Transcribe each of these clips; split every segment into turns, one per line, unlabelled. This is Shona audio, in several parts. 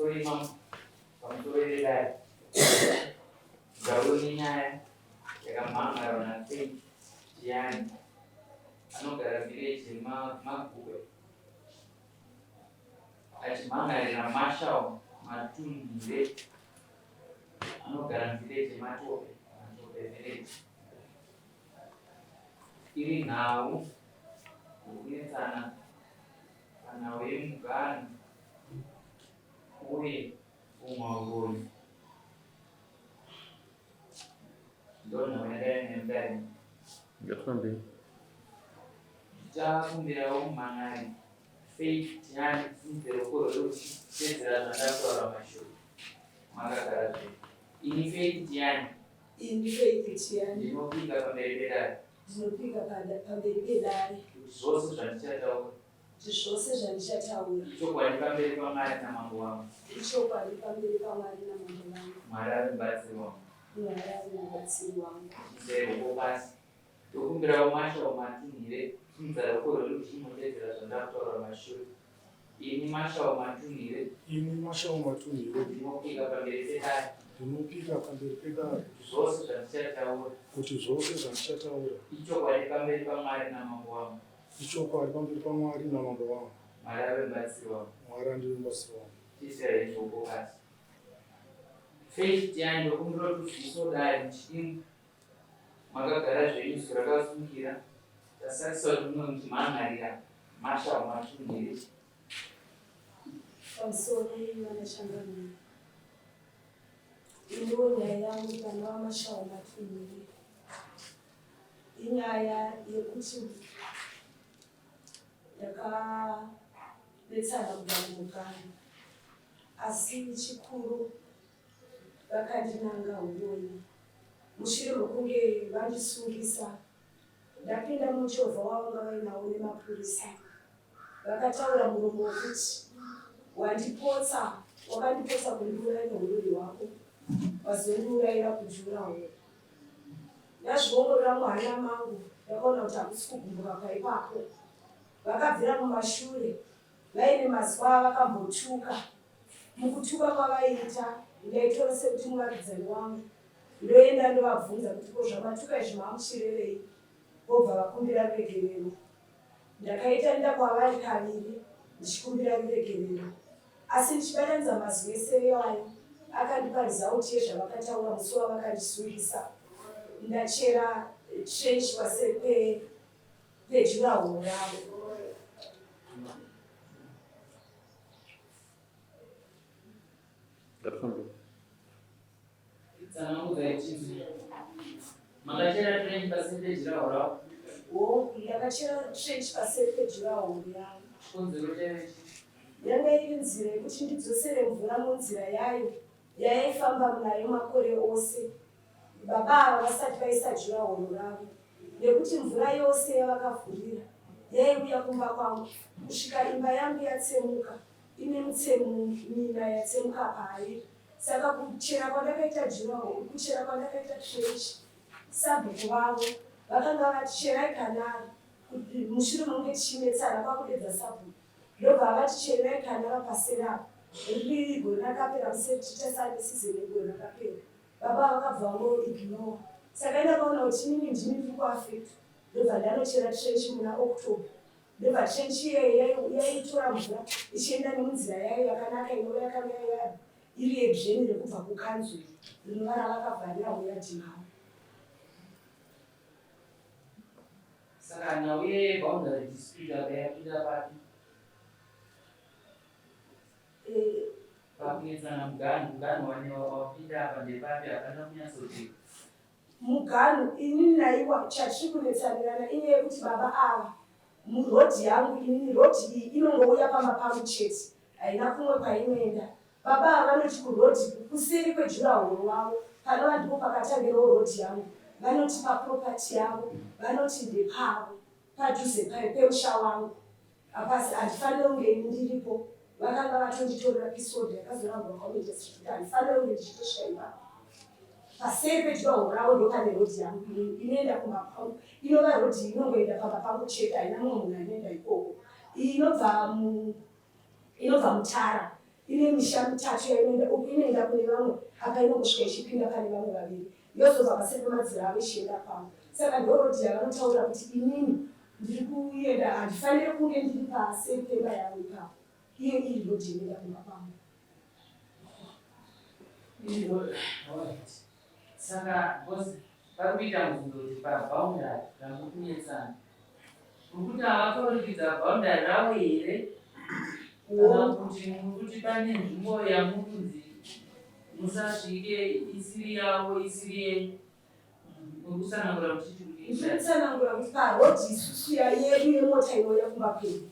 pamusoro pedare ngauri nyaya yakamhangara naFaith Tiani anogara village yeMagubwe achimhangarira Marshall Matundire anogara village yeMatope village. Iri nhau kunetsana panhau yemugano uye umwagoni ndonhau yandainemudari ndichakumbirawo mumhan'ari Faith Tiani kufunzira kororo uchiteedzera zvandakutaura mashoko makagara zvino. Ini Faith Tiani ndinopika pamberi pedare zvose zvandichataura chokwadi pamberi paMwari namambo wangu. Mwari ari mubatsiri wangu. Sezvo basi ndokumbirawo Marshall Matunhire kufunza rukoro ruchimutedzera zvandakutaura mashure. Ini Marshall Matunhire ndinopika pamberi pedare zvose zvandichataura ichokwadi pamberi paMwari namambo wangu. Mwari ave mubatsiri wangu. Israeri ndoko basi. Faith Tiani ndokumbira kuti zvisodai muchidimbu makagara zvenyu zwi rakasungira tasarisa kuti munoti mhan'arira Marshall Matunhire.
Pamusoro vanashangana ino nyaya yangu pana waMarshall Matunhire inyaya yekuti ndakanetsana kugara mugano asi chikuru vakandinanga uyoyi mushure mekunge vandisungisa ndapinda muchovha wavanga vainawo nemapurisa vakataura muromo wekuti wakandipotsa kundiuraya neurori hwako wazondiurayira kujurawo. Ndazviongorora muhana mangu ndakaona kuti hakusi kugumbuka kwaipapo. Vakabvira mumashure vaine mazwa avakambotuka. Mukutuka kwavaiita ndaitora sekuti muvakidzani wangu ndoenda ndovabvunza kuti ko zvamatuka izvi mamuchirevei, vobva vakumbira ruregerero. Ndakaita nda kwavari kaviri ndichikumbira ruregerero asi ndichibatanidza mazwi ese iwayo akandipa rizauti yezvavakataura musi wavakandisungisa. Ndachera trench paseri pejurahoro ravo.
Makachera trench paseri pejurahoro ravo?
Ndakachera trench paseri pejurahoro ravo.
Konzero chechi
yanga iri nzira yekuti ndidzosere mvura munzira yayo yaifamba nayo makore ose. Baba ava vasati vaisa jurahoro ravo nekuti mvura yose yavakavhurira yaiuya kumba kwangu kusvika imba yangu yatsemuka ine mutsemu mina yatsemuka pairi. Saka kuchera kwandakaita jurahoro, kuchera kwandakaita trench, sabhuku vavo vakanga vaticherai kanara mushure munge tichinetsana kwakudedza sabhuku ndobva vaticherai kanara paserapo riri gori rakapera museri tichasane sizoni yegori rakapera. Baba vakabva vangoignora. Saka ndakaona kuti inini ndini ndiri kuafekta ndobva ndanochera trench muna October. Ndobva trench iyoyo yaitora mvura ichienda nemunzira yayo yakanaka inova yakanga iri yedzveni rekubva kukanzuri rinova ravakavharira muyadhi mavo.
saka nhau yeboundary dispute yakapinda papi? Pakunetsana mugano wapinda apa ndepapi hapana kunyatsoti
mugano inini naiwa chatiri kunetsanirana inyaya yekuti baba ava murodhi yangu inini rodhi iyi inongouya pamba pangu chete haina kumwe kwainoenda. Baba ava vanoti kurodhi kuseri kwejurahoro wavo panova ndipo pakatangirawo rodhi yangu. Vanoti papropati yavo vanoti ndepavo padhuze pemusha wangu apasi handifaniri kunge ndiripo. Vakanga vatonditorera pisodi yakazorambwa kwamuita kuti handifaniri kunge ndichitoshaima paseri pejurahoro ravo ndopane rodhi yangu inoenda kumapau. Inova rodhi inongoenda pamba pangu chete haina mumwe munhu anoenda ikoko. Iyi inobva mutara ine misha mitatu inoenda kune vamwe apa inongosvika ichipinda pane vamwe vaviri yozobva paseri pemadziro avo ichienda pamwe. Saka ndorodhi yavanotaura kuti inini ndiri kuenda handifaniri kunge ndiri pasi pemba yavo ipapo, iyo iri rodhi inoenda kumba pamwe.
Saka bosi parikuita muzindoti pabhaundari ramukunetsana nokuti havatoridza bhaundari ravo here kana kuti mukuti pane nzvimbo yamunzi musasvike isiri yavo isiri yenyu nokusanangura
kusanangura kuti parodhi isusu yedu yemota inouya kumapedu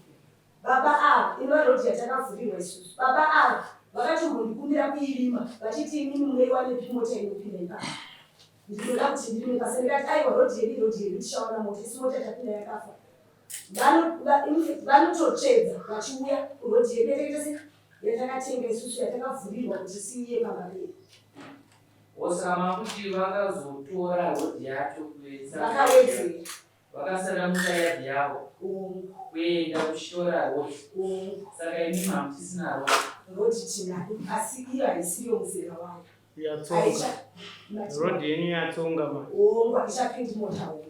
baba ava inova rodhi yatakavhurirwa isusu baba ava vakatombondikumbira kuirima vachiti imini muneiwa nepimota inopinda ipapo ndinoda kuti ndirime pasi ndikati aiwa rodhi yedu tichaona mota isi mota tapinda yakafa vanototsvedza vachiuya rodhi yedu yateketese yatakatenga isusu yatakavhurirwa kuti siiye pambamberi.
osama kuti vakazotora rodhi yacho
vakawedzera
vakasara mutayadhi yavo kuenda kuchitora rodhi. Saka imi hamuchisina
rodhi tinayo asi iyo haisiriyo muzera wavo
rodhi yenyu yatsonga
ongo haichapindi mota hombe.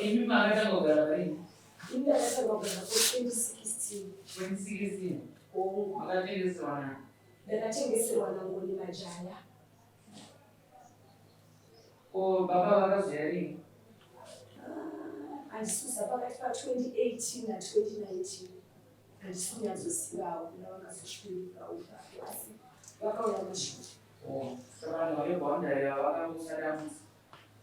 imi makatanga kugara parini
ini ndakatanga kugara ko 2016 ongo
makatengeserwa nani?
ndakatengeserwa nangoni majaya.
Ko baba vakazoya rini?
handisusa pakati pa2018 na2019 handisi kunyazozivawo navakazosvika upapo asi vakauya mashuta.
Saka vanhu vebhaundari ava vakangosadamusa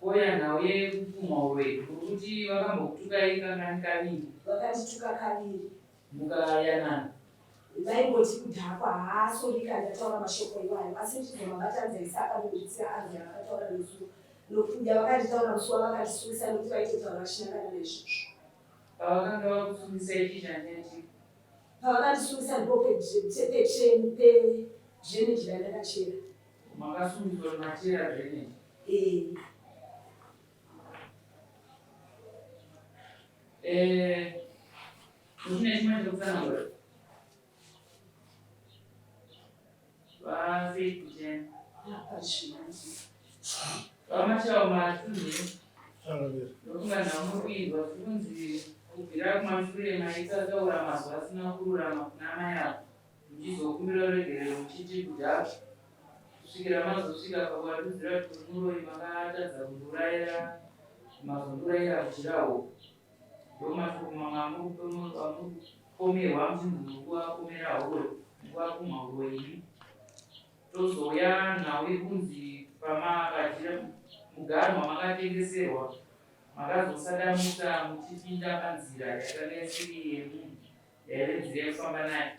koya nhau yekupumhaurwe kuti vakambokutukai kangani kaviri?
Vakandituka kaviri.
Mukayanana?
vaingoti kudhakwa haasodika ndataura mashoko iwayo asi ndichibva mabatanzaisa akandoditsira anzi akataura nesu nokuja vakanditaura musi wavakandisungisa nokuti vaitotaura vachinangana nezvizvo.
Pavakanga vakusungisa ichichaneti?
Pavakandisungisa ndipo pedreneji randakachera.
Makasungiswa machera dreneji? Usine chimwe chekutsanangura? Vasikuchena vamachawo matunzi ndokunga nhamurikuizwa kunzi kubvira kumashure maisataura mazwi asina kururama kuna mai avo muchizokumbira regerero muchiti kudhaka kusvikira mazosvika pakuvadudzira kuti muroi makatadza kundurayira mazondurayira kuchirawo ndomashoko mamwe amupomerwa muchinzi mukuvapomerahuro mukuvakumhauroini tozouya nhau yekunzi pamakadira mugaro mamakatengeserwa makazosadamusa muchipinda panzira yakanga isiri yemunhu yaive nzira yekufamba nayo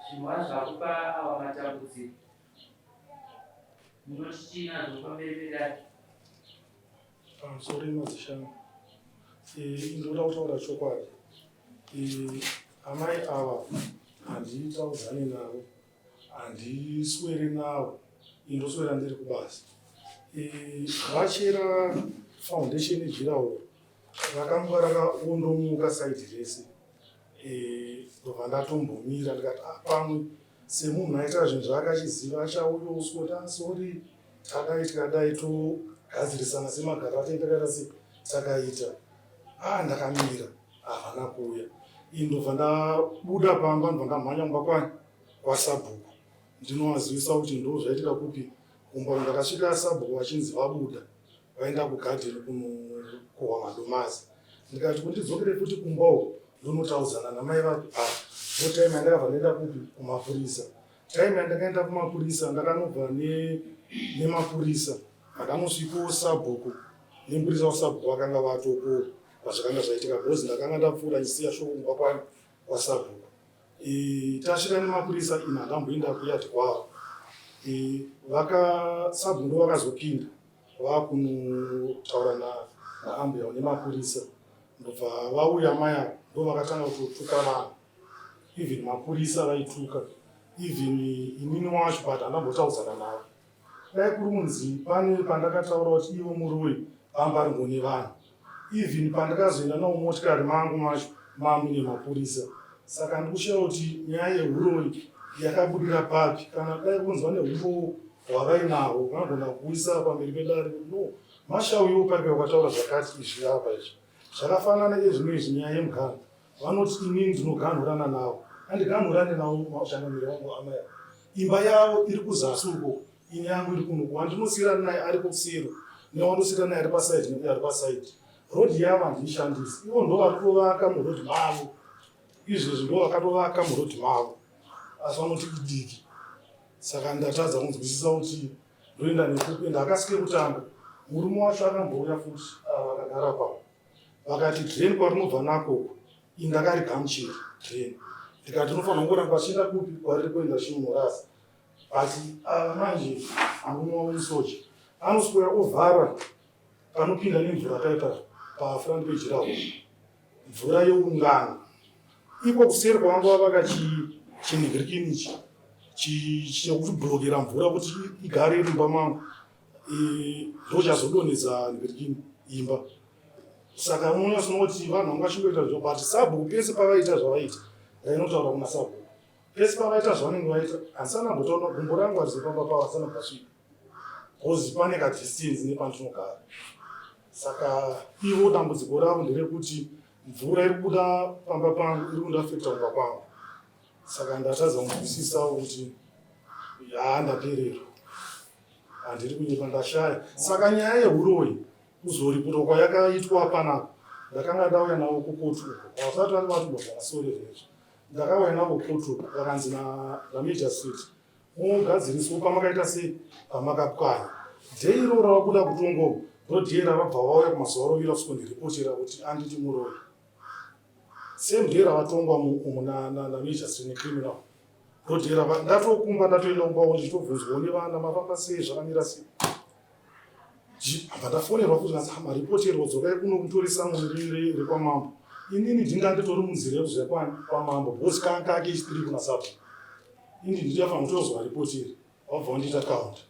zvinova zvakupa ava matambudziko munochichinazo pamberi pedare.
Pamusoro mazishanu ndoda kutaura chokwadi amai ava handitaudzane navo handiswere navo indoswera ndiri kubasa. Vachera foundation ejirawo rakanga rakaondomuka saidi rese ndobva ndatombomira ndikati pamwe semunhu aita zvinhu zvaakachiziva achauya uswota sori takadai tikadai togadzirisana semagariro atendekata se takaita ndakamira havana kuuya ndobva ndabuda pamba ndobva ndamhanya kumba kwani kwasabhuku ndinovazivisa kuti ndo zvaitika kupi kumba ndakasvika sabhuku vachinzi vabuda vaenda kugadheni kunokohwa madomasi ndikati kundidzokere futi kumbawo ndonotaudzana namai vati time yandakabva ndaenda kupi kumapurisa time yandakaenda kumapurisa ndakanobva nemapurisa ndakanosvikawo sabhuku nemapurisa wasabhuku vakanga vatoko pazvakanga zvaitika bhozi ndakanga ndapfuura ndisiya shoko kumba kwani kwasabhuku tasvika nemapurisa ina ndamboenda kuyati kwavo sabhuku ndo vakazopinda vakunotaura naambuya nemapurisa ndobva vauya maya ndo vakatanga kutotuka vanhu even mapurisa vaituka even inini wacho but handambotaudzana navo dai kuri munzi pane pandakataura kuti ivo muroi vamba ringone vanhu even pandakazoenda nawo motikari mangu macho mamwe nemapurisa. Saka ndikushaya kuti nyaya yeuroi yakabudira papi. Kana dai kunzwa neumbo hwavainahwo vanogona kuisa pamberi pedare no mashauyo papi wakataura zvakati izvi apa izvi zvakafanana nezvimwe izvinyaya yemugano vanoti inini ndinoganhurana navo handiganhurane navo mashangamiri wangu amaya imba yavo iri kuzasi uko ine yangu iri kuno wandinosiyirana naye ari kusiro newandosiyirana naye ari pasaidi nekuti ari pasaidi rodhi yavo handiishandisi ivo ndo vari kuvaka murodhi mavo izvezvi ndo vakatovaka murodhi mavo asi vanoti idiki. Saka ndatadza kunzwisisa kuti ndoenda nekupi ndakasike kutanga murume wacho akambouya futi vakagara pavo vakati drain kwarinobva nako indakarigamuchira drain ndikati unofanira kuramba achienda kupi kwariri kuenda chimunorasa but manje anomwa musoja anoswera ovhara panopinda nemvura paipa pafront page rawo mvura yeungano ipo kuseri kwavanga vavaka chinhigirikinichi chekuti blokera mvura kuti igare iri mumba mangu ndochazodonhedza nhigirikini imba. Saka unonyasinoti vanhu vanga chingoita zvo but sabhuku pese pavaita zvavaita ndainotaura kuna sabhuku pese pavaita zvavanenge vaita handisanambotaona gumbo rangu harizopamba pavo hasanabvasvika bcause pane kadistance nepandinogara. Saka ivo dambudziko ravo nderekuti mvura iri kubuda pamba pangu iri kundiafekta kumba kwangu. Saka ndatadza kunzwisisa kuti ndapererwa handiri kunyepa ndashaya. Saka nyaya yeuroi kuzoripotwa kwayakaitwa panapa ndakanga ndauya navo kukotu vasati vari vatubva zvakasorerezvo ndakauya navo kotu vakanzi namagistrate mugadziriswa pamakaita sei pamakapwanya dhei iro ravakuda kutongo rodhei ravabva vauya kumazuva rovira kusikondiripotera kuti anditi muroi same dhei ravatongwa namagistrate necriminal rodhei ndatokumba ndatoenda kumbawo ndichitobvunzwawo nevana mafamba sei zvakamira sei pandafonerwa kuti maripoterwa dzokai kuno kutorisa mumiriri rekwamambo inini ndinga nditori munzira kwamambo bhosi kake chitiri kuna sabu ini ndichafanira kutozwa ripoteri wabva wandiita kaunta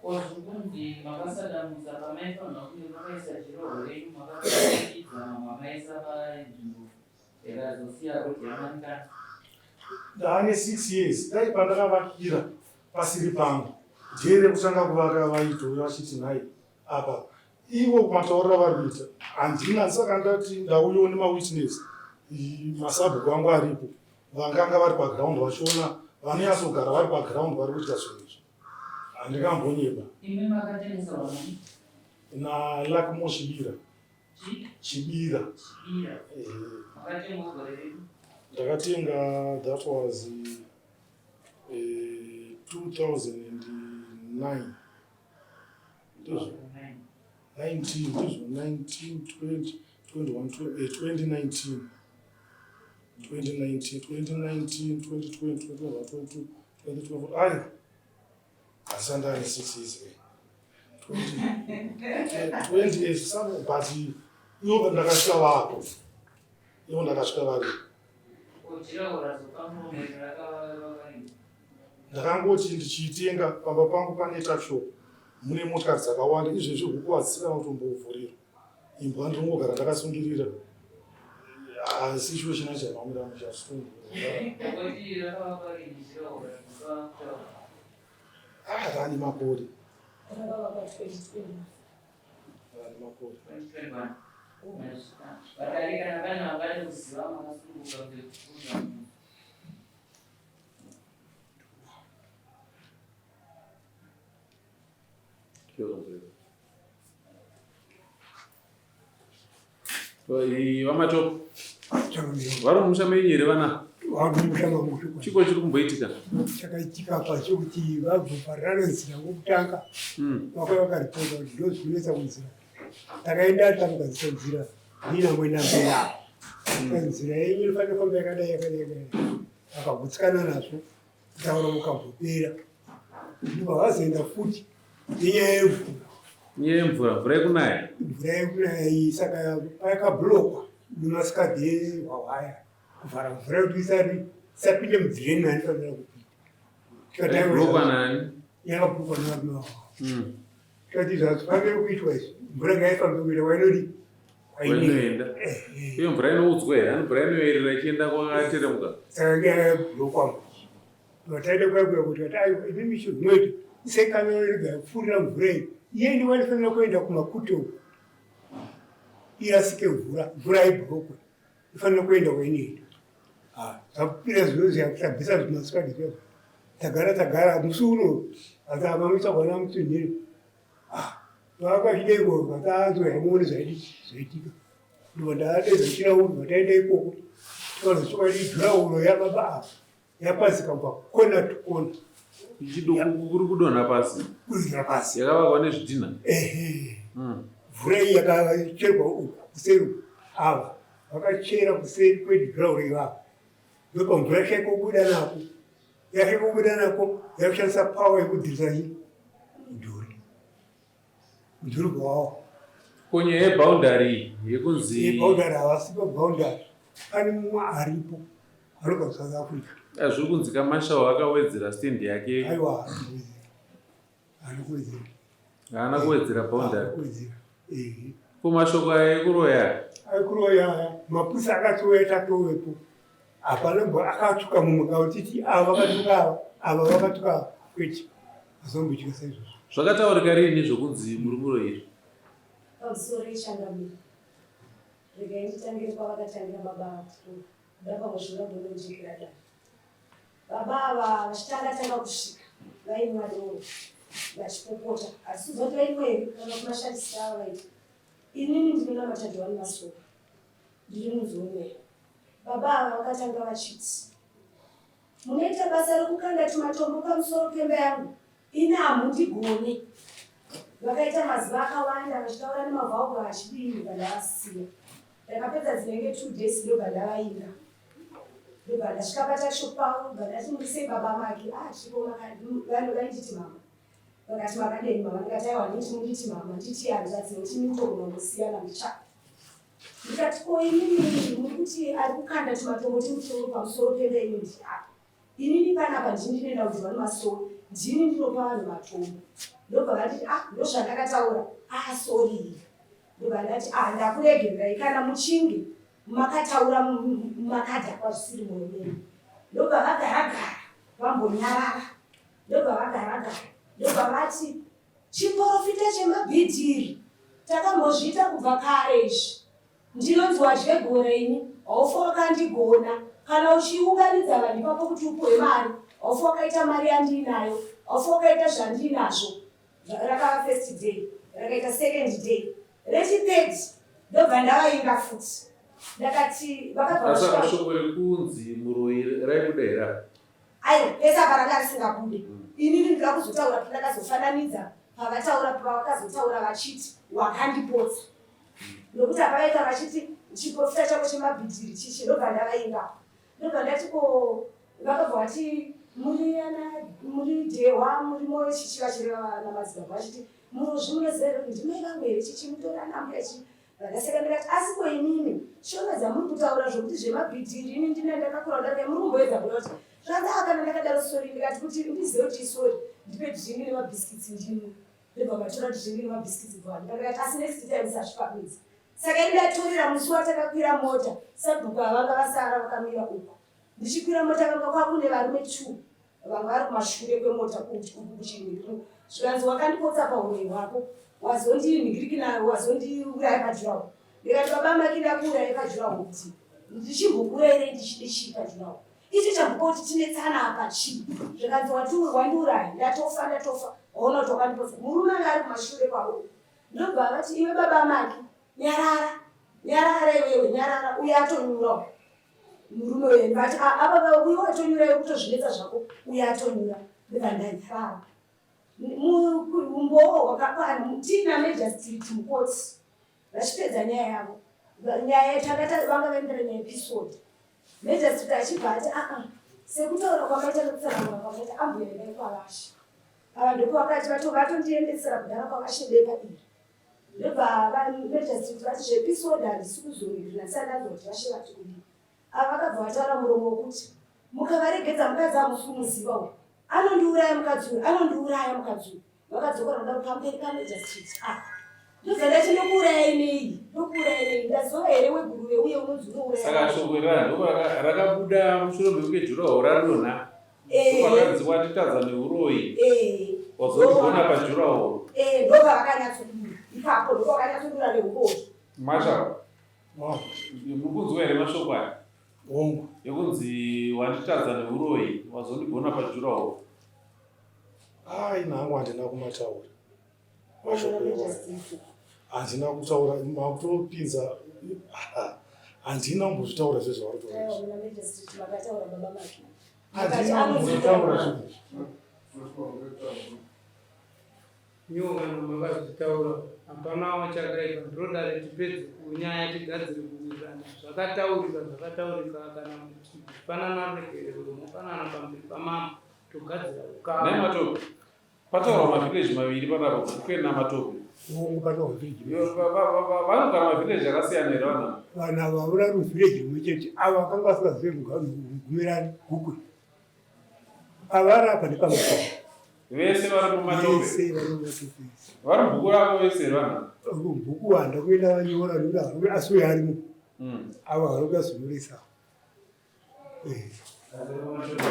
ozvungundi makasadamuza pamaifanira kunge makaisa chiroho renyu makaidzana makaisa panzvimbo yakazosiya rodhi yamanikana
ndaane 6 years dai pandakavakira pasiri pangu dhei rekutanga kuvaka vaito vachiti nhai apa ivo kumataurira vari kuita handina saka ndati ndauyawo nemawitness masabhuku angu aripo vanganga vari paground vachiona vanonyatsogara vari paground vari kuita zvinhu izvi handingambonyepa
imi makatengeserwa
nalakmo chibira
makatenga gore redu
ndakatenga that was 2009 19, 2019, 20, 21, 2019, 2020, 2022. Aye, asanda ni 6 years. 20 years. Some, but iwo ndakasvika vapo. Iwo ndakasvika vari. Ndakangoti ndichitenga pamba pangu pane takshop. Mune motikari dzakawanda izvezvi huku hadzisina kutombovhurirwa imbwa ndinongogara ndakasungirira asi chivo china chaimamira muchasitongo rani makore
vamatopo vari mumushameni here vana chiko chiri kumboitika
chakaitika pachekuti vabvopfarana nzira wokutanga vakauya vakaripota kuti ndozvinonetsa kunzira takaenda tamugadzisa nzira ndinamwenambera nzira yenyu inofanira famba yakadai yakadai vakagutsikana nazvo kutaura mukambopera ndibva vazoenda futi nenyaya
yemvura mvura yekunaya
iyi saka payakablokwa nemasikadhe hwahwaya kuvhara mvura yekuti isapinde mudhireni maanifanira
kupindablokwa nani
yakablokwa nevamwe tikati zvazifanire kuitwa izvi mvura ngaifambe kuita wainodi
kwainoenda uye mvura inoudzwa here ani mvura inoerera ichienda kwakateremuka
saka ngeyablokwa vataida kwakuya kuti vati inini chirwinoita sekanoega pfuurira mvura iyi iye ndiwe ndifanira kuenda kumakuto irasike mvura yeblokwe ifanira kuenda kwainoenda zvapira zvinonzi yakusabvisa zvimasikadika tagara musi uno atamamisa kwana mutunhiri vakazvideko vakaanzwa yamuone zvaitika ndo ndaadedza chirauro vataenda ikoko tikazosvika idhurauro yababa yapasika kubva kona to kona
kuri kudonha pasi
kudonha pasi
yakavakwa nezvidhina
mvura iyi yakacherwa kuseri ava vakachera kuseri kwedhurauro ivavo ndopa mvura yashaikobuda nako yashaikobuda nako yakushandisa pawa yekudhirisa mudhuri kwawo
konye yebhaundari yekunzi
yebhaundari havasipa bhaundari pane mumwe aripo anobva kusouth africa
zviri kunzi kamashawo akawedzera stendi yake
aiwa anokuwedzera
haana kuwedzera bhaundari
kuwedzera
kumashoko aikuroya
mapurisa akatouya tatowepo hapana mbo akatuka mumwe kautiti ava vakatuka ava vakatuka kwete azomboitika saizvozvo
zvakataurika riini zvokunzi muri muroyeri
pamusoro yechangamiro regai nditangire kwavakatangira baba ndapamwe bonojekera dani baba ava vachitanga kusvika vaini vadoro vachipopota asi kuzoti vaimweri kana kumashandisira ava vaiti inini ndinonamata John Masoro ndiri muzoomera baba ava vakatanga vachiti munoita basa rekukanda tumatombo pamusoro pemba yangu ini hamundigone vakaita mazuva akawanda vachitaura nemavhaugo achidini vandavasiya ndakapedza dzinenge 2 days ndobva ndavainga ndobva ndasvika patashopu pavo bva ndati murisei baba make vainditi mama vakati makadeni mama ndikati aiwa nditi munditi mama nditi handizadzi nekuti mitogona kusiyana ndicha ndikati ko inini muri kuti ari kukanda tumatombo timusoro pamusoro pemba ino ndi inini panapa ndini ndinoenda kudyiva nemasoro ndini ndinopa vanhu matombo ndobva vatiti ndozvandakataura sori ndobva ndati ndakuregerai kana muchinge makataura mumakadhakwa zvisiri muomeni ndobva vagaragara vambonyarara ndobva vagaragara ndobva vati chiprofita chemabhidhiri takambozviita kubva kare izvi ndinonzwa zvegore ini haufa wakandigona kana uchiunganidza vanhu ipapo kuti upuhwe mari haufa wakaita mari yandinayo haufa wakaita zvandinazvo rakava first day rakaita second day rechithird ndobva ndavainga futi ndakati
shoko rekunzi muroyi raibudera
aiwa pese apa ranga risingabude inini ndira kuzotaura pandakazofananidza pavataura pavakazotaura vachiti wakandipotsa nokuti apavaita vachiti chiprofita chako chemabhidhiri chichi ndobva ndavainga ndobva ndati ko vakabva vati muri dehwa murimo chichiva chireva namadzibaba vachiti munozvinezero ndimai vangu here chichimutora nambuyachi vandaseka ndikati asi ko inini shona dzamuri kutaura zvokuti zvemabhidhiri ini ndine ndakakura ndake murumboedza kuda kuti zvandaa kana ndakadaro sori ndikati kuti ndizive kuti isori ndipe dhingi nemabhisikitsi ndimwe ndobva matora dhingi nemabhisikitsi bvanhu ndakati asi next time sazvipamidza saka indatorera musi watakakwira mota sabhuku avanga vasara vakamira uko ndichikwira mota vanga kwakune varume 2 vanga vari kumashure kwemota kuchinhiriro zvikanzi wakandipotsa paurei hwako wazondinhingiriki nayo wazondiuraya pajurawo ndikati baba makida kuuraya pajurawo kuti ndichimbokurere ndichidishii pajurawo ichi chambuka kuti tine tsana apa chii zvikanzi wandiuraya ndatofa waona kuti wakandipotsa murume anga ari kumashure kwavo ndobva vati iwe baba maki nyarara iwewe nyarara uye atonyurawo murume uye ndikati apa uye watonyura iwe kutozvinetsa zvako uye atonyura ndobva ndanyarara umbowo hwakakwana tina majistrate mukoti vachipedza nyaya yavo nyaya takata vanga vaendera nyaya episode majistrate achibva ati sekutaura kwakaita nekutsanangura kwakaita amboendai kwavashe ava ndipo vakati vatondiendesera kudhara kwavashe deka iri ndobva majistrate vati zvepisode handisi kuzoirina sandanzwa kuti vashe vati kudii ava vakabva vataura muromo wokuti mukavaregedza mukadzi amusumuziva uyu anondiuraya mukadzi uyu vakadzokera kuda pamberi pamajistrate ndobva ndati ndokuurayai nei ndazova here weguruve uye unonzi unouraya.
Saka shoko iro rakabuda mushure mekunge juraho radonha. Vakadzi watitadza neuroyi. Wazogona pajuraho.
Ndobva vakanyatsodura ipapo ndobva vakanyatsodura neuroyi.
Masha. Mukunzwa here mashoko aya?
Ongo.
Yekunzi wanditadza neuroyi wazondigona pajuraho.
Ai nangu handina kumataura. Mashoko iwayo. Handina kutaura makutopinza. Handina kumbozvitaura zvezvauri kutaura. Handina kumbozvitaura zvezvo.
Nyoka nomavazvitaura hapana wachakaipa ndinoda retipedze kunyaya tigadzire kuwirirana zvakataurika kana mufanana regerero mufanana pamberi pamama togadzira ukama
nematope pataura mavhileji maviri padapo kukweni namatope vanogara mavhileji akasiyana here
vana vaura ruvhileji rumwe chete ava vakanga vasingazive mugumirani gukwe avari apa nepamatope
vese vari mumatope vari bhuku ravo vese vana
bhuku wanda kuenda vanyora nokuda asiwe arimo ava varikazonyoresa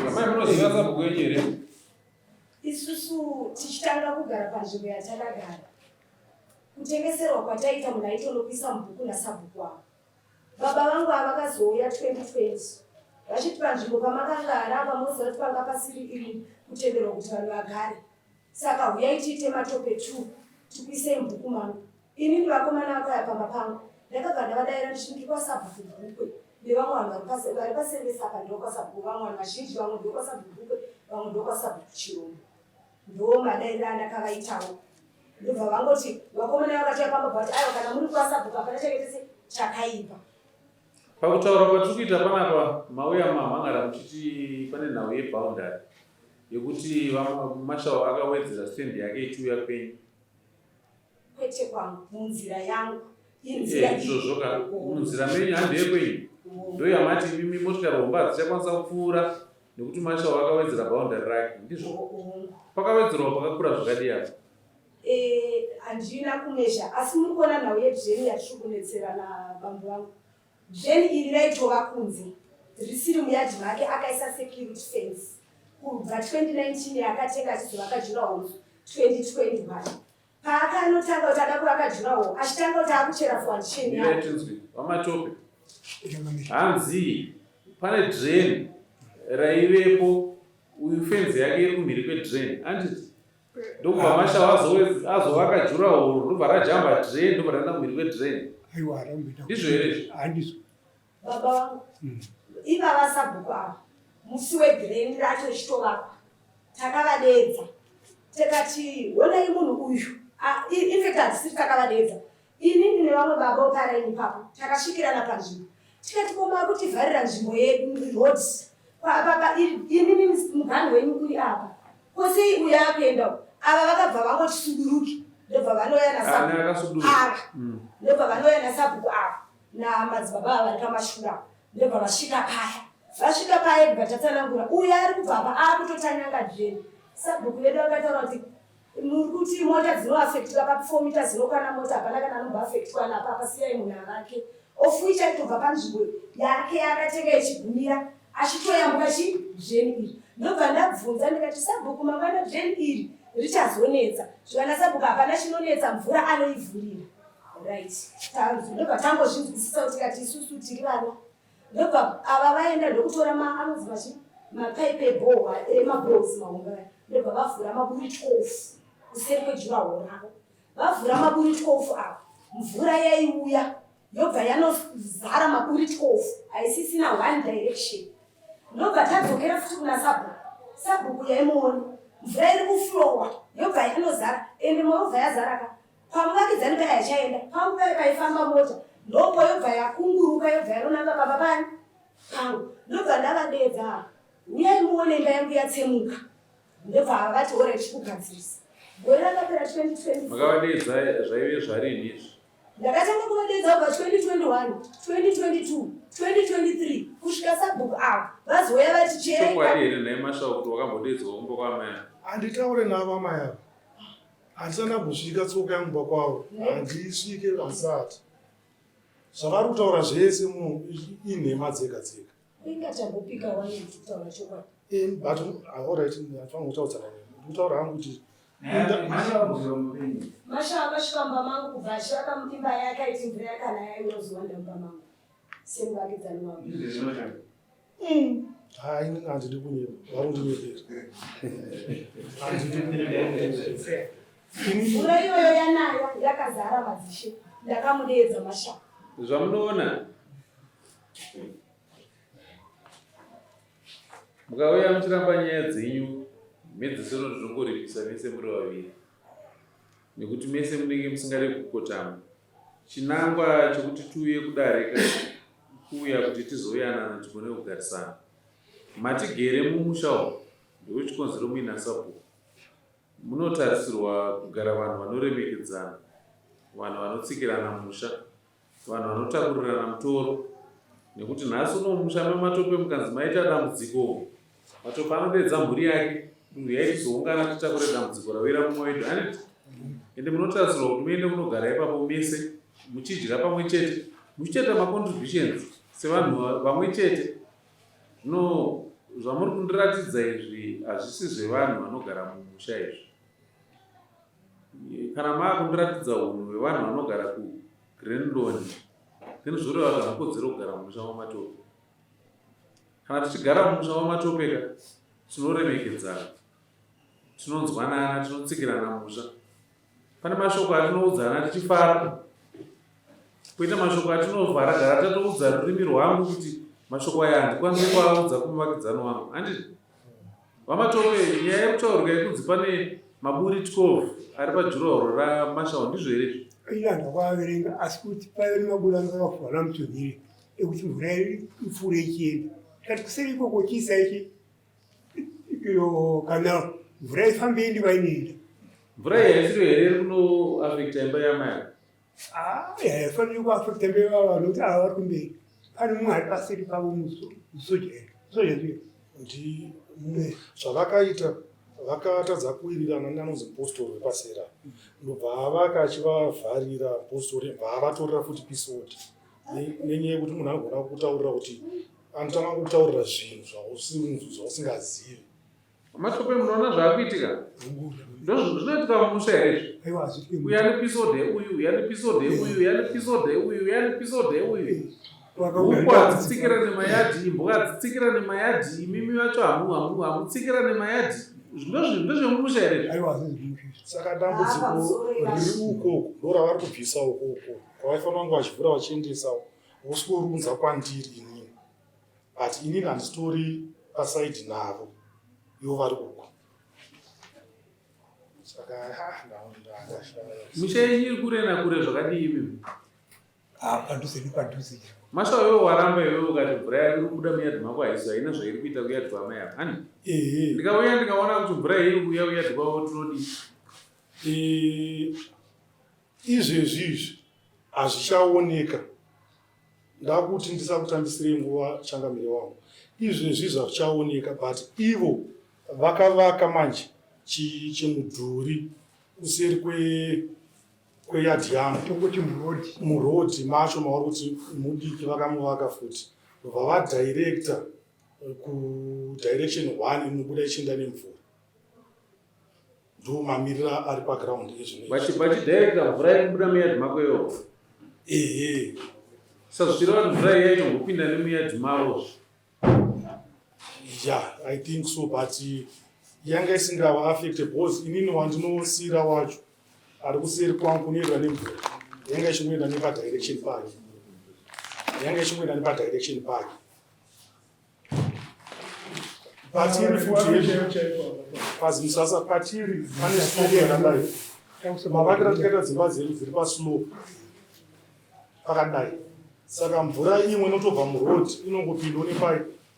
amai munoziva sabhuku yenyu here?
Isusu tichitanga kugara panzvimbo yatakagara kutengeserwa kwataita munhu aitonokuisa mubhuku nasabhuku avo. Baba vangu avakazouya 2020 vachiti panzvimbo pamakagara pamoziva kuti panga pasiri iri kutenderwa kuti vanhu vagare, saka uyai tiite matope 2 tikuisei mubhuku mangu. Ini ndivakomana vakaya pamba pangu ndakabva ndavadaira ndichiti kwasabhuku bhukwe nevamwe vanhu vari pasevesi apa ndokwasabhuku, vamwe vanhu vazhinji vamwe ndokwasabhuku bhukwe vamwe ndokwasabhuku chirungu. Ndo madairiro andakavaitawo ndobva vangoti vakomana vakati vapamba bvati aiwa kana muri kwasabhuku hapana chakaitese chakaipa.
Pakutaura kwatiri kuita panapa mauya mamhangara muchiti pane nhau yebhaundari yekuti Mashawo akawedzera stendi yake ichiuya kwenyu.
Kwete kwangu munzira yangu
izvozvo munzira menyu handeye kwenyu ndo yamati mimi motikari homba dzichakwanisa kupfuura nekuti Mashawo akawedzera bhaundari rake ndizvo pakawedzerwa pakakura zvakadii apa?
Handina kumezha asi muri kuona nhau yedheni yatiri kunetsera nabambo vangu. Dheni iri raitova kunze risiri muyadhi make akaisa security fence kubva 2019 yakatenga achizovaka juraho 2021 paakanotanga kuti ada kuvaka juraho achitanga kuti akuchera fuandisheni yake
vamatope hanzi pane dhireni raivepo uyu fenzi yake iri kumhiri kwedhireni handiti ndokubva Mashawo azovaka juraho ndobva rajamba dhireni ndobva raenda kumhiri kwedhireni ndizvo here?
handizvo
baba vangu ivava sabhuku ava musi wedhireni racho richitovakwa takavadedza tikati honai munhu uyu infact hatisiri takavadedza inini nevamwe baba oparaini papo takasvikirana panzvimbo tikati koma kutivharira nzvimbo yedu rodi inini muganhu wenyu uri apa kwosei uya akuenda ava vakabva vangotisunduruki ndobva vanoya nasabhuku ava ndobva vanoya nasabhuku ava namadzibaba ava vari pamashura ndobva vasvika paya vasvika paya bva tatsanangura uya ari kubva apa akutotanyanga dhireni sabhuku vedu vakataura kuti muri kuti mota dzinoafektika pa4 zinokwana mota hapana kana anomboafektika napa pasiyai munhu avake ofuicha itobva panzvimbo yake yakatenga ichigumira achitoyambuka chidhireni iri ndobva ndabvunza ndikati sabhuku mangwana dhireni iri richazonetsa zvikana sabhuku hapana chinonetsa mvura anoivhurira right ndobva tangozvinzwisisa kuti kati isusu tiri vana ndobva ava vaenda ndokutora anonzi mapaipi ebhohwa emabhozi mahunga ndobva vavhura maburi 12 kuseri kwejuraho ravo vavhura maburi 12 avo mvura yaiuya yobva yanozara maburi 12 haisisina one direction ndobva tadzokera futi kuna sabhuku yaimuoni mvura iri kuflowa yobva yanozara ende movha yazaraka pamuvakidzani payachaenda pangu paifamba mota ndopo yobva yakunguruka yobva yanonanga baba pani pangu ndobva ndavadedza uyai muone imba yangu yatsemuka ndobva ava vati ore tichikugadzirisa gore rakapera 2020
makavadedza zvaive zvarini izvi?
ndakatanga kuvadedza kubva 2021 2022 2023 kusvika sabhuku avo vazoya vaticheka
chokwadi here naye Mashawo kuti wakambodedzwa kumba kwamai?
handitaure navamai ava handisana kusvika tsoka yangu pakwavo handisvike vasati zvavari kutaura zvese munhu inhema dzega dzega
ingatambopika waitaura chokwadi
but alright handifanga kutaudzana nemi kutaura hangu kuti
masha akasvika mumba mangu kubva ashaka muimba yake aiti mvura yakanaya inozowanda mumba mangu semuvakidzani wangu
hai inini handidi kunyema vari kundinyeperera
mvura iyoyo yanayo yakazara madzishe ndakamudeedza masha
zvamunoona mukauya muchiramba nyaya dzenyu medzisoro ndinongoripisa mese muri vaviri nekuti mese munenge musingade kukotama. Chinangwa chokuti tiuye kudarika kuuya kuti tizoyanana tigone kugarisana. Matigere mumusha umu ndochikonzero muina sabhuku. Munotarisirwa kugara vanhu vanoremekedzana, vanhu vanotsikirana musha, vanhu vanotakurirana mutoro, nekuti nhasi uno musha mematope mukanzi maita dambudziko, matope anodedza mhuri yake, dunhu yaitizoungana titakure dambudziko rawira mumwe wedu, aniti? Ende munotarisirwa kuti muende kunogara ipapo mese muchidya pamwe chete, muchiita macontributions sevanhu vamwe chete. Zvino zvamuri kundiratidza izvi hazvisi zvevanhu vanogara mumusha izvi. Kana maakundiratidza unhu hwevanhu vanogara kuGreenlawn, then zvoreva kuti hamukodzero kugara mumusha wamatope. Kana tichigara mumusha wamatopeka tinoremekedzana, tinonzwanana, tinotsikirana musha. Pane mashoko atinoudzana tichifara, poita mashoko atinovhara gara tatoudza rurimi rwangu kuti mashoko aya handikwanisi kuaudza kumuvakidzani wangu. Handiti? Vamatope, nyaya yekutaurwa yekunzi pane maburi 12 ari pajurahoro raMashau, ndizvo here izvi?
Inanda kwaverenga asi kuti pave nemaburi angakavhara mutonhiri ekuti mvura ipfuure ichienda. Kati kuseri ikoko chisa ichi kana mvura ifambe indi vainoenda.
Mvura iyi haisiro here iri kunoafekta imba yamai?
Haifaniri kuafekta imba yavavo nokuti ava vari kumberi. Pane mumwe ari paseri pavo musoja zviya
zvavakaita vakatadza kuwirirana neanonzi mupostori wepasera ndobva vakachivavharira mupostori vaavatorera futi pisodi nenyaya yekuti munhu anogona kutaurira kuti anotanga kutaurira zvinhu zvausingazivi.
Matope munoona zvaakuitika? Zvinoitika mumusha here izvi? Uyu ane pisode uyu, uyu ane pisode uyu, uyu ane pisode uyu, uyu ane pisode uyu. Huku hadzitsikira nemayadhi, imbwa hadzitsikira nemayadhi, imimi vacho hamutsikira nemayadhi. Ndezvemumusha here?
Saka dambudziko riri ukoko ndoravari kubvisa ukoko kwavaifanira kunge vachivhura vachiedesawo vosworunza kwandiri inini, but inini handisitori pasaidhi navo, ivo vari uko. Saka ndangashaya.
Musha yenyu iri kure nakure zvakadii imimi?
Padhuze nepadhuze.
Mashau iwo waramba iwewe ukati mvura iri kubuda muyadhi mako haina zvairi kuita kuyadhi kwamai ako, hani? Ndikauya ndikaona kuti mvura iri kuuya kuyadhi kwavo tinodii?
Izvezvizvi hazvichaoneka. Ndakuti ndisakutambisire nguva changamire wangu. Izvezvizvi hazvichaoneka, but ivo vakavaka manje chimudhuri kuseri kweyadhi yangu.
Tongoti
murodhi macho mauri kuti mudiki vakamuvaka futi. Vavadirecta kudirection 1 inobuda ichienda nemvura. Ndo mamirira ari paground ezvino.
Vachidirecta mvura iri kubuda muyadhi mako iwo? Sazvichireva kuti mvura iya inongopinda nemuyadhi mavo?
Yeah, I think so, but yanga isingava affected because inini wandinosira wacho ari kuseri kwangu kunoendwa nemvura yanga ichingoenda nepadirection park. Patiri futi pazimusasa patiri pane slope yakadai. Mavakira tikaita dzimba dzedu dziri paslope pakadai. Saka mvura imwe inotobva murodhi inongopindwa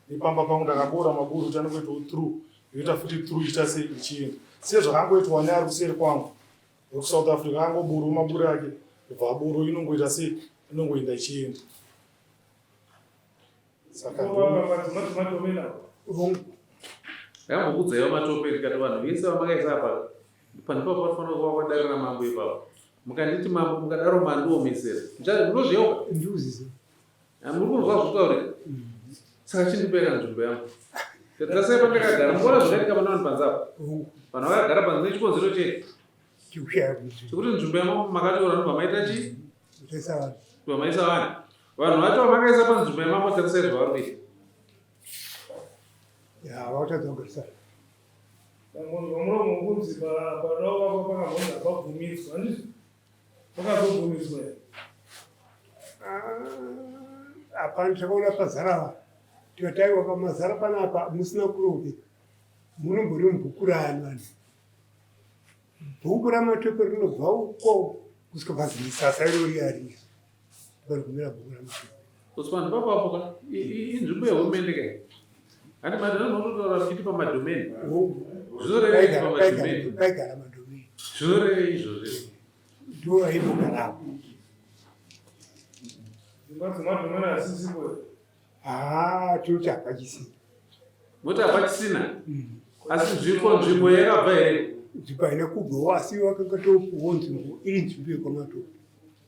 nepamba pangu ndakabora maburi kuti anongoitawo through yoita futi through ichita sei ichienda. Sezvakangoitwa neari kuseri kwangu wekuSouth Africa angoburu maburi ake kubva aburu inongoita sei inongoenda ichienda. Saka
Ndambokuudzaiwo matope ndikati vanhu vese vamakaisa apa Pane papo panofanira kuva kwadarira mambo ipapo. Mukanditi mambo mukadaro mandiomesera. Munozviyeuka?
Nduzisa.
Muri kunzwa zvokutaurika? Saka chindipeka nzvimbo yangu. Tasai pandakagara muona zvakaita pana vanhu panzapa. Vanhu vakagara panze nechikonzero chete. Chekuti nzvimbo yamambo makatora ndobva maita chii? Ndobva maisa vanhu. Vanhu vacho vamakaisa panzvimbo yamambo tarisai zvavari kuita.
Vautadza kugarisana.
Munhu wamuromo kunzi padao vako pakabvunza pabvumidzwa ndizvo pakazobvumidzwa here?
Hapana, takaona pazara vanhu tikataiwa pamazara panapa musina kurobe munombori mubhuku raani bhuku ramatope rinobva uko kusvika pazimisasa irori yariri parigumira bhuku ramatope
Usman papapo ka inzvimbo yehurumende kai? Handi madhara nototaura kuti pamadhomeni. Zvinoreva pamadhomeni.
Paigara madhomeni.
Zvinoreva izvozvo.
Ndiwo aibogarapo.
Dzimba dzemadhomeni hasisipo.
Tinoti hapachisina.
Moti hapachisina? Asi nzvimbo yakabva here?
Nzvimbo haina kubvawo, asi wakangatopuwawo nzvimbo iri nzvimbo yekwamatope.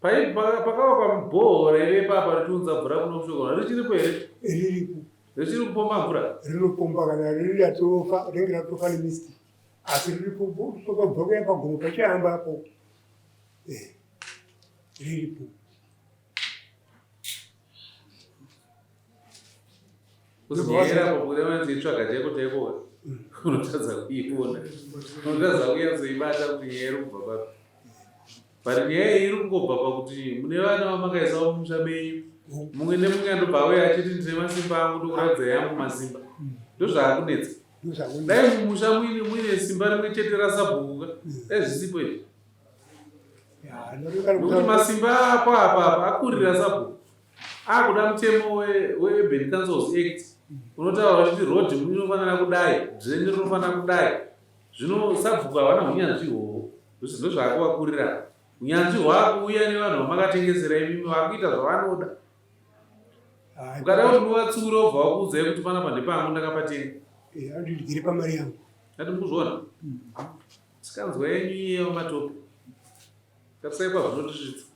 Pakavakwa bhohoro here papa richiunza mvura kuno kusvikora. Richiripo here?
Riripo.
Richiri kupomba mvura?
Rinopomba kana riri ratofa, rinenge ratofa nemisiti. Asi riripo pakabva kuya pagomo pachihambapo. Riripo.
Kuzinyera pakuda wanzi itsvaga cheko chaikoka. Unotadza kuiona. Unotadza kuyanzoibata kuti nyaya iri kubva papi. Pari nyaya iri kungobva pakuti mune vana vamakaisawo mumusha menyu. Mumwe nemumwe andobva auya achiti ndine masimba angu ndokuradza yangu masimba. Ndozvaakunetsa. Dai mumusha muine simba rimwe chete rasabhukuka. Dai zvisipo izvi. Nokuti masimba apo apa akurira sabhuku. Akuda mutemo weUrban Councils Act. Unotaura kuti road inofanira kudai, drain inofanira kudai. Zvino sabhuku havana unyanzvi ihwohwo. Ndizvo zvaakuvakurira. Unyanzvi hwakuuya nevanhu vamakatengesera imimi vakuita zvavanoda. Ukada kuti muvatsure obva wakuudzai kuti panapa ndepangu ndakapatenga.
Andidyire pamari yangu.
Ngati mukuzviona? Sikanzwa yenyu iye wamatope. Tarisai pazvinotisvitsa.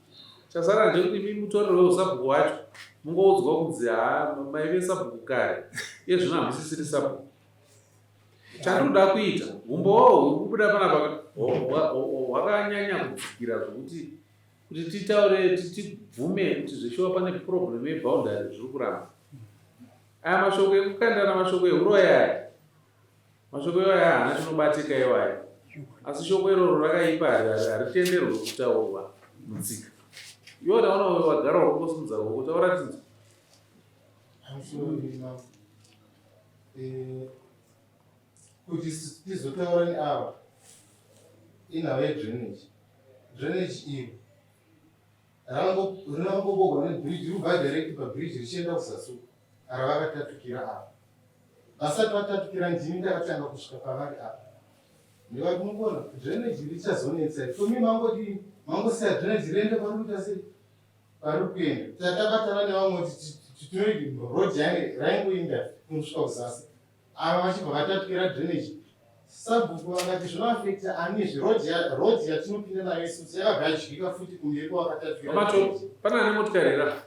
Chasara ndekuti imimi mutorerwe usabhuku wacho. Mungoudzwa kunzi maive sabhuku kare. Iye zvino hamusisiri sabhuku. Chandinoda kuita, umbowo hurikubuda panapa hwakanyanya kudzikira zvokuti kuti titaure tibvume kuti zveshuwa pane problem yeboundary zviri kuramba. Aya mashoko ekukandana mashoko euroyaya. Mashoko iwaya haana chinobatika iwaya. Asi shoko iroro rakaipa haritenderwi kutaurwa mutsika. Iwo ndaona wagara wakusimudza ruoko tauratidza.
Kuti tizotaura neava inhau yedrainage. Drainage iyo rinangobogwa nebridge rubva direct pabridge richienda kuZasuku ravakatatukira apa. Vasati vatatukira ndini ndakatanga kusvika pavari apa. Ndikati mukuona drainage richazonetsai. Tomi mangosiya drainage riende pari kuita sei? Pari kuenda. Takabatana nevamwe kuti tinoidi road yange raingoenda kunosvika kuzasi. Ava vachibva vatatukira drainage. Sabhuku vakati zvinoafekta anizvi road yatinopinda nayo isusu yakabva yadyika futi kumberi kwavakatatukira.
Pamato pana nemotikari era.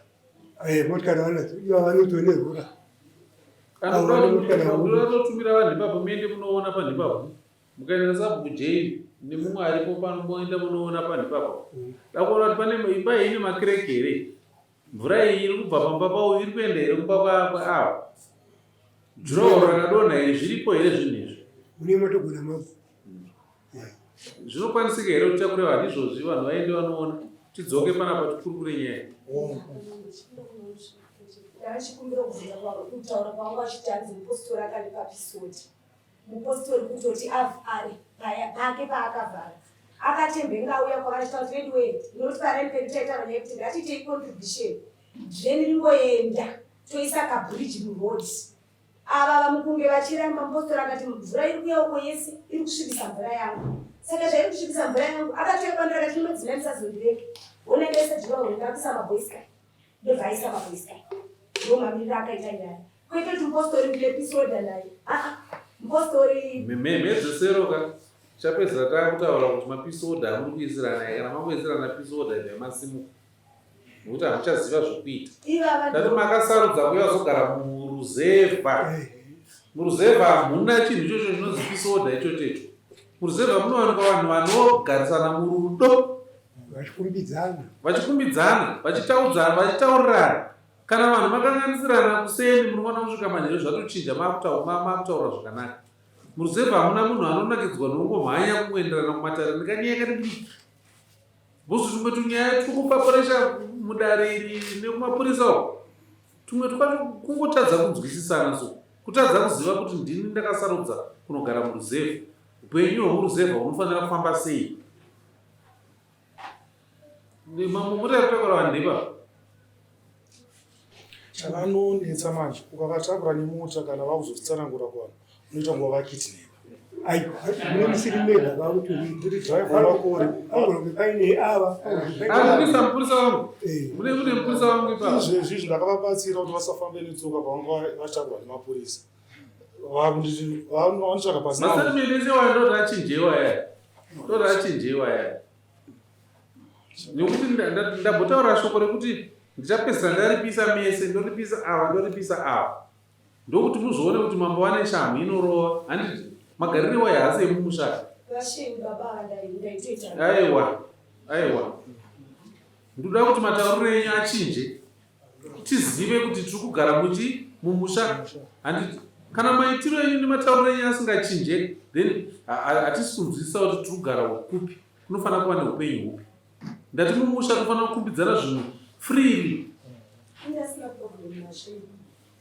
Motikari vanadzo ivo vanotonerura.
Unotumira vanhu ipapo muende munoona panhu ipapo. Mukaenda sabhuku jail nemumwe aripo pano moenda munoona panhu ipapo. Ndakuona kuti pane imba ine makireke here. Mvura iyi iri kubva pamba pavo iri kuenda here kumba kwaavo. Jurahoro rakadonha here zviripo here zvinhu izvi.
Mune motogona mabvu.
Zvinokwanisika here kutakura vanhu izvozvi vanhu vaende vanoona. Tidzoke panapa tikurukure nyaya.
Ndachikumbira kubvunza kutaura kwangu achitanzi mupostori akanipa pisoti. Mupostori kutoti avhare pake paakavhara. Akatembenga auya kwakachita kuti anyway, inoti parempe tichaita nyaya kuti ngatitei contribution. Drain ringoenda toisa kabridge muroad. Ava vamukunge vachiramba mupostori akati mvura iri kuya uko yese iri kusvibisa mvura yangu. Saka zvairi kusvibisa mvura yangu akatoya bandira akati ndinodzina ndisazondireke. Unoendesa juraho ndakisa maboyska. Ndobvaisa maboyska. Ndomamirira akaita nyaya. Kwete kuti mupostori ndine pisoda naye. Mupostori
medzesero ka chapedzera takutaura kuti mapisi order muri kuisirana kana mangoisirana pisi order yemasimuka nokuti hamuchaziva zvokuita. Tati makasarudza kuuya kuzogara muruzevha. Muruzevha hamuna chinhu ichocho chinonzi pisi order ichocho. Muruzevha munowanikwa vanhu vanogarisana murudo vachikumbidzana vachitaudzana vachitaurirana. Kana vanhu makanganisirana kuseni munowana kusvika manheru zvatochinja makutaura zvakanaka. Muruzevha hamuna munhu anonakidzwa nongomhanya kungoenderana kumatare ndikanyaya kadiki. Bhuzu tumwe tunyaya tukupaporesha mudare iri nekumapurisa uko. Tumwe twacho kungotadza kunzwisisana so. Kutadza kuziva kuti ndini ndakasarudza kunogara muruzevha. Upenyu hwomuruzevha hunofanira kufamba sei. Muri kutakura vanhu ipapo.
Chavanonetsa manje ukavatakura nemota kana vakuzozitsanangura kuvanhu unoita nguva vakidnepa.
Mune musirimedha
kuti driver wako uri
paine ava
Mupurisa mupurisa wangu. Mune mupurisa wangu ipapo.
Izvezvi ndakavabatsira kuti vasafambe netsoka pavanga vatakura nemapurisa. Vanotsvaka pasina.
Masarimedese wandoda achinjewa yaya. Ndoda achinjewa yaya. Nekuti ndambotaura shoko rekuti ndichapedzisa ndaripisa mese ndoripisa ava. Ndokuti muzoone kuti mambo wane shamhu inorova. Handiti magarire wayahasi emumusha. Aiwa. Ndoda kuti matauriro enyu achinje. Tizive kuti tiri kugara mumusha. Handiti kana maitiro enyu nematauriro enyu asingachinje, then hatisi kunzwisisa kuti tiri kugara kupi. Kunofanira kuva neupenyu hupi. Ndati mumusha tofanira kukumbidzana zvinhu freely.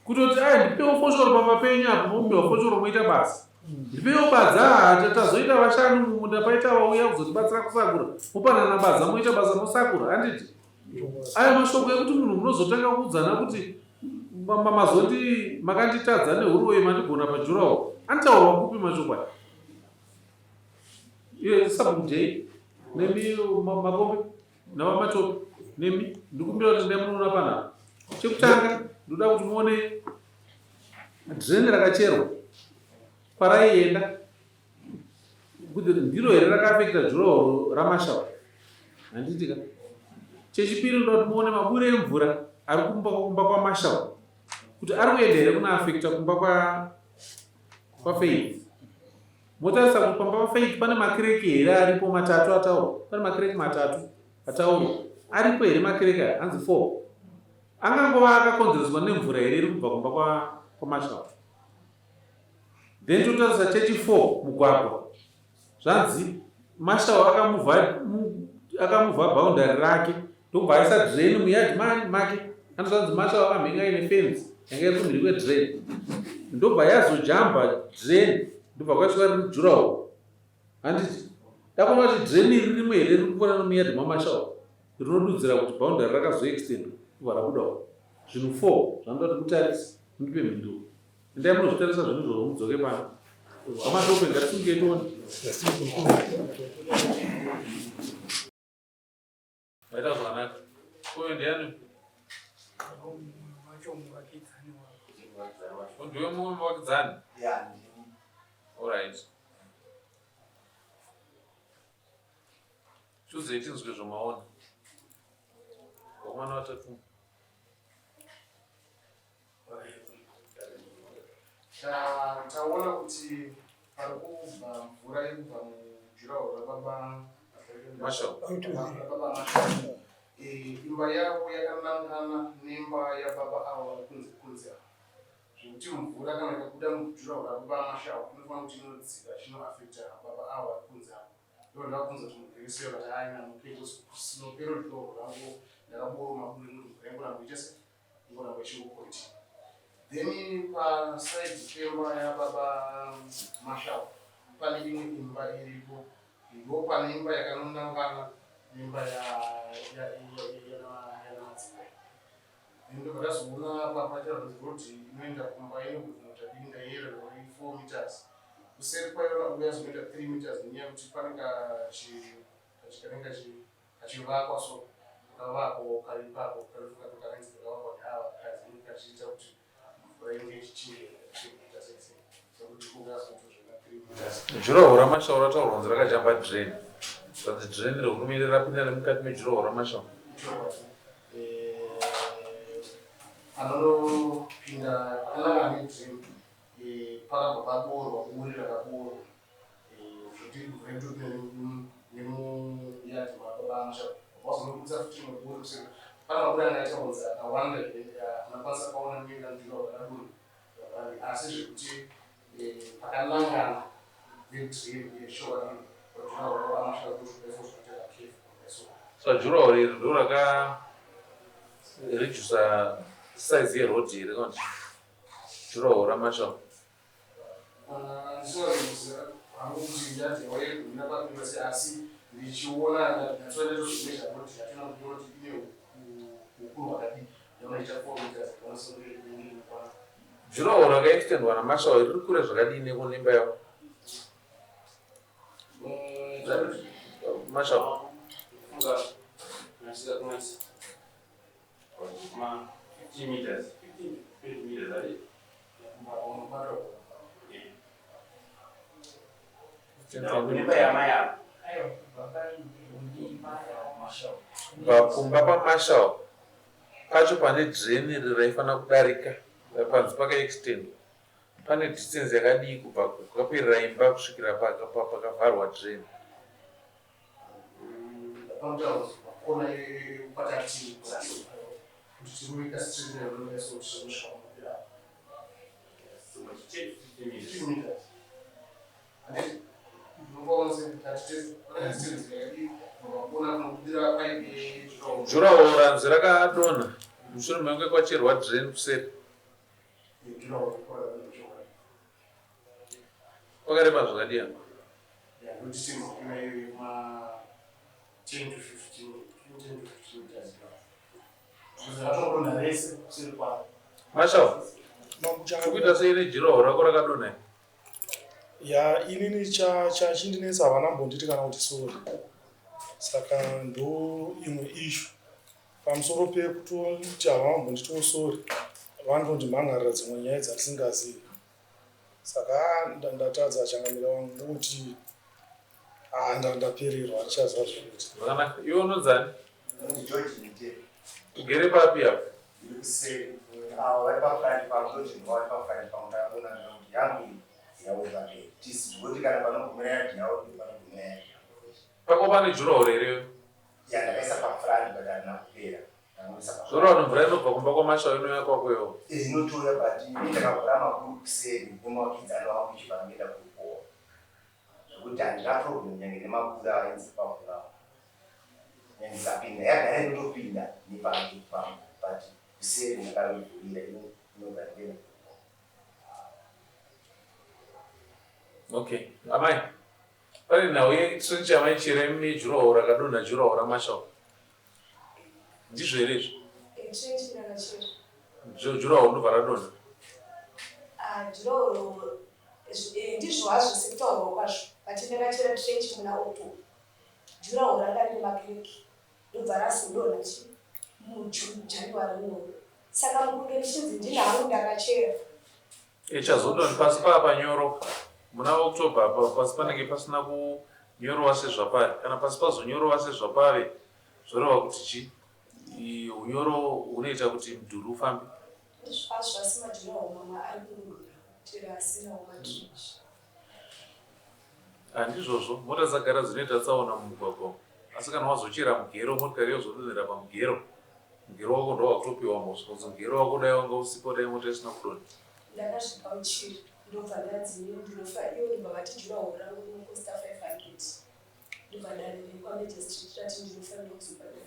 Kutoti ndipewo foshoro pamba penyu apo mopewa foshoro moita basa. Ndipewo badza tazoita vashanu mumunda paita vauya kuzotibatsira kusakura. Mopanana badza moita basa mosakura. Handiti aya mashoko ekuti munhu munozotanga kuudzana kuti mazoti makanditadza nehuruwe mandigona pajurawo. Anitaurwa kupi mashoko aya? Iye sabujei nemi makombe navamatope nemi ndikumbira kuti ndamunoona panapa. Chekutanga ndoda kuti muone dhireni rakacherwa paraienda kuti ndiro here rakaafekta jurahoro ramashawa. Handitika. Chechipiri ndoda kuti muone mabure emvura ari kumba kwamashawa kuti ari kuenda here kunoafekta kumba kwaFaith. Motarisa kuti pamba paFaith pane makireki here aripo matatu ataurwa. Pane makireki matatu ataurwa. Aripo here makireki aya hanzi 4. Angangova akakonzereswa nemvura here iri kubva kumba kwamashawa. Then totarisa chechi 4 mugwagwa. Zvanzi mashawa akamuvha boundary rake ndobva aisa drain muyard make. Anozvanzi mashawa akamhenga aine fence yanga iri kumhiri kwedrain. Ndobva yazojamba drain ndobva kwasvika riri jurawo. Handiti dakuona kuti drain iri rimwe here riri kupona nomuyard mamashawa rinodudzira kuti boundary rakazoextend kubva rabudawo. Zvinhu 4 zvanoda kuti mutarise mundipe mhinduro. Endai munozvitarisa zvinhu izvozvo mudzoke pano. Amatope ngatisunge toni. Vaita zvakanaka. Uyu ndiani? Ndiwe mumwe muvakidzani? Alright. Chuzei tinzwe zvomaona. Wamwana watatu.
Taona kuti pari kubva mvura iri kubva mujuraho rababa
Mashawa.
Imba yavo yakanangana nemba yababa avo kunze zvekuti mvura kana ikabuda mujuraho rababa Mashawa inofanira kuti inodzika chinoafekta baba avo ari kunze avo. Ndo ndakabvunza kuti mugirisiyo kuti aina sinopero doro rangu ndakaboora maburi kuti mvura ingoramba ichese ingoramba ichingokoti. Then paside pemba yababa Mashawa pane imwe imba iripo. Ndo pane imba yakanangana nemba yanamadzimai. Ndo ndazoona papaita kuti inoenda kumba inogona dinga yero 4 meters. Kuseri kwayo uyazoita 3 meters nenyaya kuti pane kanenge kachivakwa so kavako karipapo kakanzi kakavakwa neava kazi kachiita kuti mvura inenge ichichinja meters ese. Sokuti kungazoita zvona 3 meters.
Juraho raMashau rataurwa kunzi rakajamba drain. Saka drain rehurumende rapinda nemukati mejuraho raMashau.
Anopinda kalanga nedream pakabva paboorwa buri rakaboorwa kuti kuventu nemuyati mababa aMashau wazonobudisa futi maburi kuseri pana maburi anoita kunzi akawanda anokwanisa kuona muenda mujuraho rakaduri asi zvekuti pakalangana nedream yeshova juraho raMashau kuzvibesa
So juraho riri ndo rakaredusa size yerodhi here kana juraho raMashau.
asi ndichiona ndatoenda zvimwe zvakuti hatina kuona kuti ine ukuru hwakadii yaunoita 4 meters kanosongeekwana
Juraho rakaextendwa naMashau riri kure zvakadini kunemba yavo Mashau?
15 meters, 20 meters, right?
Kumba paMashau pacho pane drain raifanira kudarika panzi pakaextendwa. Pane distance yakadii kubva kwakaperera imba kusvikira pakavharwa drain.
kona pakati kuti tinoita street level solution
So much change 15 meters.
15 meters and nobonze that
Juraho ranzi rakadonha mushure mekunge kwacherwa drain kuseri. Kwakareba zvakadii?
10 to 15 meters.
Mashau, kuita sei nejuraho rako rakadonha?
Ya inini chachindinetsa havana mbonditi kana kuti sori. Saka ndo imwe issue. Pamusoro pekutoti havana mbonditiwo sori. Vanondimhangarira dzimwe nyaya dzatisingazivi. Saka ndatadza changamira wangu ndokuti ndapererwa handichaziva zvekuti.
Zvakanaka. Iwe unonzani?
George Nite.
Ugere papi apo?
Ndiri kuseri. Vari pafront pamutoji vari pafront pamutakona kuti yangu yaova tisi kuti kana panogumira yadhi yawo panogumira yadhi.
Pako pane juraho rere?
Ya ndakaisa pafront but harina kupera.
Juraho mvura inobva kumba kwaMashau inouya kwako iwo?
Inotoya but ndakavhura makuru kuseri kwemawakidzana wangu ichipangira kupoa. Zvekuti handina problem nyange nemakura ainzi pavhura. Ndisapinda yagara inotopinda nepange pangu but kuseri ndakarivhurira inogara ndena.
Okay, amai. Pane nhau yetrench yamaichera mejuraho rakadonha juraho raMashau. Ndizvo here izvo?
Trench rakachera.
Juraho ndobva radonha.
Juraho ndizvo hazvo sekutaurwa kwazvo. But ndakachera trench muna October. Juraho ranga rine makreki. Ndobva razodonha muJanuary muno. Saka mukunge ndichinzi ndinhangu ndakachera.
Chazodonha pasi panyoro. Muna October pasi panenge pasina kunyorowa sezvapari. Kana pasi pazonyorowa sezvapari zvoreva kuti chii? Unyoro hunoita kuti mudhuri ufambe.
Hazvo asi majuraho mamwe ari kunogona kutera asinawo matrench.
Handizvozvo, mota dzagara dzinoita tsaona mumugwagwa. Asi kana wazochera mugero, motikari yozodonhera pamugero. Mugero wako ndo wakutopiwa mhosva kuti mugero wako dai wanga usipo dai mota isina kudonha.
Ndakasvika uchiri ndobva ndadzimira ndinofa iwo ndobva vati juraho rangu rinokosta 500. Ndobva danire kwaMajor Street rati ndinofanira kuzobhadhara 500.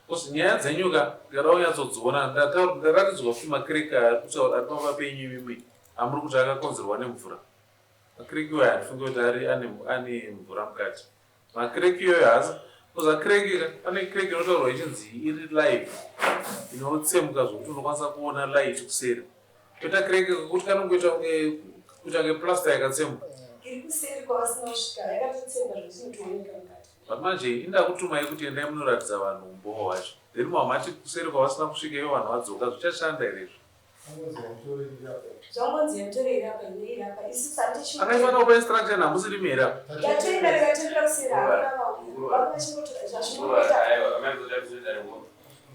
Kosi nyaya dzenyuka ndakaunyatsodziona ndaratidzwa kuti makreki ari pamba penyu imwe amuri kuti akakonzerwa nemvura. Makreki iwayo handifungi kuti ane mvura mukati. Makreki iyoyo hasi koza kreki pane kreki inotaurwa ichinzi iri live inotsemuka zvokuti unokwanisa kuona light kuseri. Toita kreki kuti kanongoita kunge plasta yakatsemuka.
Iri kuseri kwavasina kusvika yakatotsenga zvechinotooneka mukati.
But manje inda kutumai kuti endai munoratidza vanhu umboho hwacho. Then mamati kuseri kwavasina kusvika ivo vanhu vadzoka zvichashanda here izvo?
zvangonzi yatorera apa inoiri apa isi sati
akaifana kupa instruction hamusiri mera
yatoenda rikatendera kusera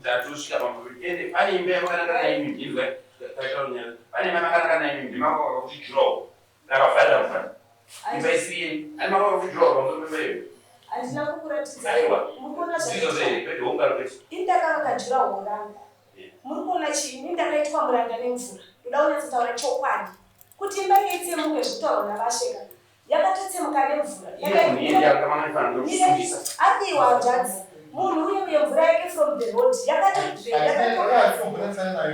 ndatusvika pamene pane imba yamakanaka naimi ndinzwa pane imba yamakanaka naimi ndimakaka kuti jurawo ndakavharira mufana imba isiri ani makaka kuti jurawo pamusoro pemba iyo
handina kukuratidza
aiwa
murikuona
zvizo sei pedhoungaro pesi
indakavakajura horanga muri kuona chiini ndakaitwa muranda nemvura ndoda kunyatsotaura chokwadi kuti imba yeitsemuke zvekutaura navasheka yakatotsemuka nemvura adiwa dzadzi munhu uye uye mvura yake from the road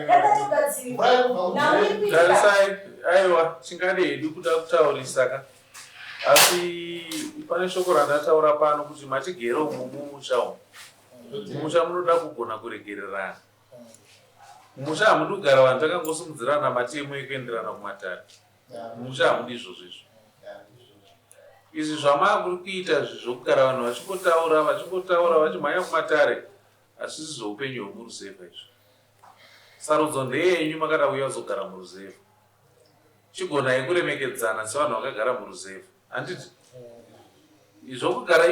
yakatogadzirwa
tarisai aiwa chingadedu kuda kutaurisaka asi pane shoko randataura pano kuti matigere umu mumusha umu mumusha munoda kugona kuregererana mumusha hamudi kugara vanhu takangosimudzirana matemo ekuenderana kumatare mumusha hamudi izvozvo izvo izvi zvamavuri kuita zvokugara vanhu vachingotaura vachimhanya kumatare hasisi zvoupenyu hwemuruzevha izvo sarudzo ndeyenyu makada uya kuzogara muruzevha chigonai kuremekedzana sevanhu vakagara muruzevha handiti zvokugara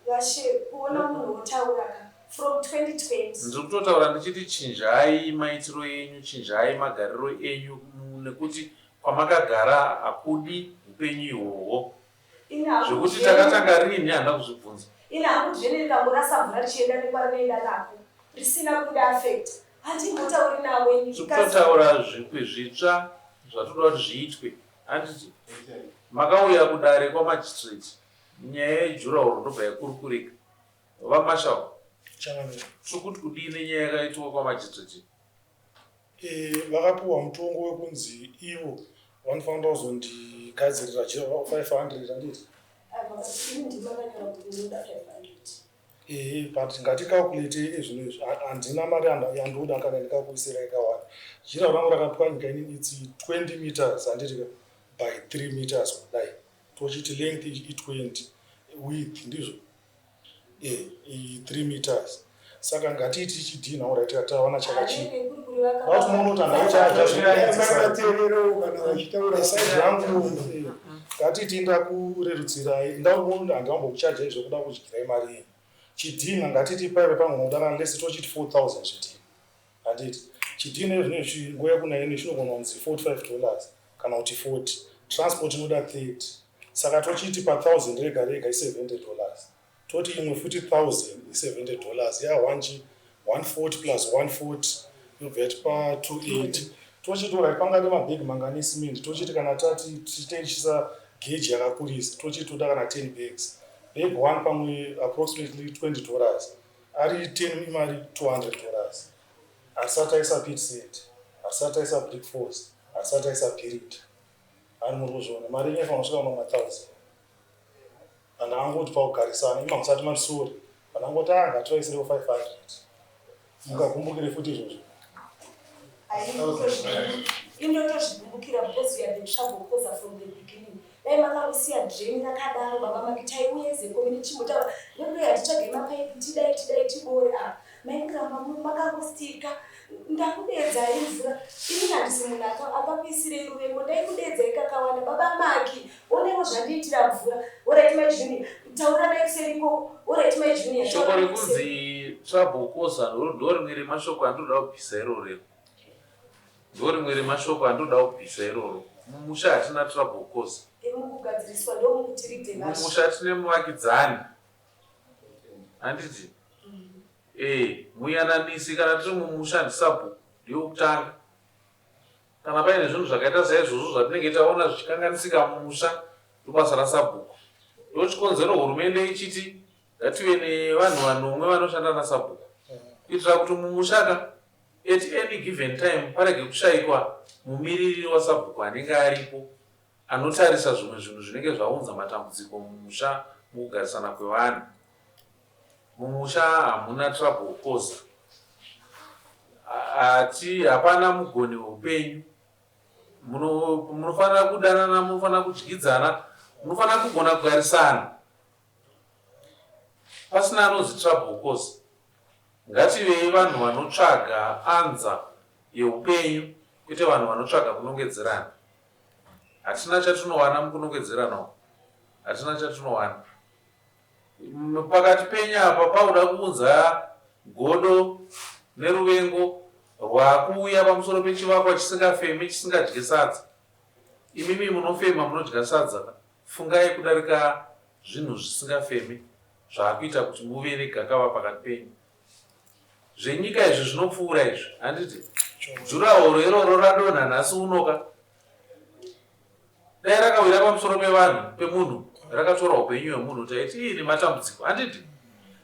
vashe kuona munhu wotauraka from 2020
ndiri kutotaura ndichiti chinjai maitiro enyu chinjai magariro enyu nekuti kwamakagara hakudi upenyu ihwohwo zvekuti takatanga rini handa kuzvibvunza
ina hangu zvene rikamborasa mvura richienda nekwarinoenda nako risina kuda affect handimbotauri nawe
tikutotaura zvikwi zvitsva zvatoda kuti zviitwe handiti makauya kudare kwamajistrate nyaya yejurahoro ndobva yakurukurika vamashawo tikuti kudii nenyaya yakaitwa kwamajistrate
vakapiwa mutongo wekunzi ivo vanofanira kuzondigadzirira 500 handiti but ngatikakulete ezvino izvi handina mari yandoda kana ndikakuisira ikawanda jira rangu rakapiwa nyika inini its 20 meters handiti by 3 meters kudai tochiti length i20 width ndizvo 3 meters saka ngatiiti tichidhina ora tikatawana chakachii vati munotandaaisaidi yangu ngatiti ndakurerutsirai ndakuona handambokuchaja izvo kuda kudyirai mari yenyu chidhina ngatiti paive pangomudana lesi tochiti 4000 zvidhina handiti chidhina izvino nguva yakunaini chinogona kunzi $45 kana kuti 40 transport inoda 30 saka tochiti pa1000 rega rega i$70 toti imwe futi 1000 i$70 yawanchi 140 plus 140 yobva pa 280 tochitora pangade mabhegi mangani simindi tochiti kana tati tichitengesa geji yakakurisa tochiti toda kana 10 bags bag 1 pamwe approximately $20 ari 10 imari $200 asati aisa pit set asati aisa brick force asati aisa period ari muri kuzviona mari yenyu yafanira kusvika kuna 1000 vanhu angoti paugarisana ima musati marisori vanhu angoti ngativaisirewo 500 mukakumbukire futi izvozvo
indotozvikumbukira because you have been trouble from the beginning dai makangosiya dream rakadaro baba makitaiuyeze komini chimbotaura ndondo yatitsvage mapaipi tidai tibore maingramba makangostika ndakudedzai mvura ini handisi munhu akapisire ruvengo ndaikudedzai kakawanda baba maki onaiwo zvandiitira mvura orit my junior taura naikuseriko orit my junior
shoko rekunzi trabokosa ndorimwe remashoko andoda kubvisa iroro ndorimwe remashoko andoda kubvisa iroro mumusha hatina trabokosa
mukugadziriswa ndomukutirigdemash
mumusha tine muvakidzani handiti muyananisi kana tiri mumusha handisabhuku ndiyokutanga kana paine zvinhu zvakaita saizvozvo zvatinenge taona zvichikanganisika mumusha ndobasa rasabhuku ndochikonzero hurumende ichiti ngative nevanhu vanomwe vanoshanda nasabhuku kuitira kuti mumushaka at any given time parege kushayikwa mumiriri wasabhuku anenge aripo anotarisa zvimwe zvinhu zvinenge zvaunza matambudziko mumusha mukugarisana kwevanhu mumusha hamuna trouble causa hapana mugoni weupenyu munofanira kudanana munofanira kudyidzana munofanira kugona kugarisana pasina anonzi trouble causa ngativei vanhu vanotsvaga anza yeupenyu, kwete vanhu vanotsvaga kunongedzerana. Hatina chatinowana mukunongedzerana, hatina chatinowana. Pakati penyu apa pauda kuunza godo neruvengo rwakuuya pamusoro pechivakwa chisingafemi, chisingadyi sadza. Imimi munofema munodya sadza, fungai kudarika zvinhu zvisingafemi zvaakuita kuti muve negakava pakati penyu. Zvenyika izvi zvinopfuura izvi, handiti jurahoro iroro radonha nhasi unoka, dai rakawira pamusoro pevanhu pemunhu rakatora upenyu hwemunhu taiti ii nematambudziko, handiti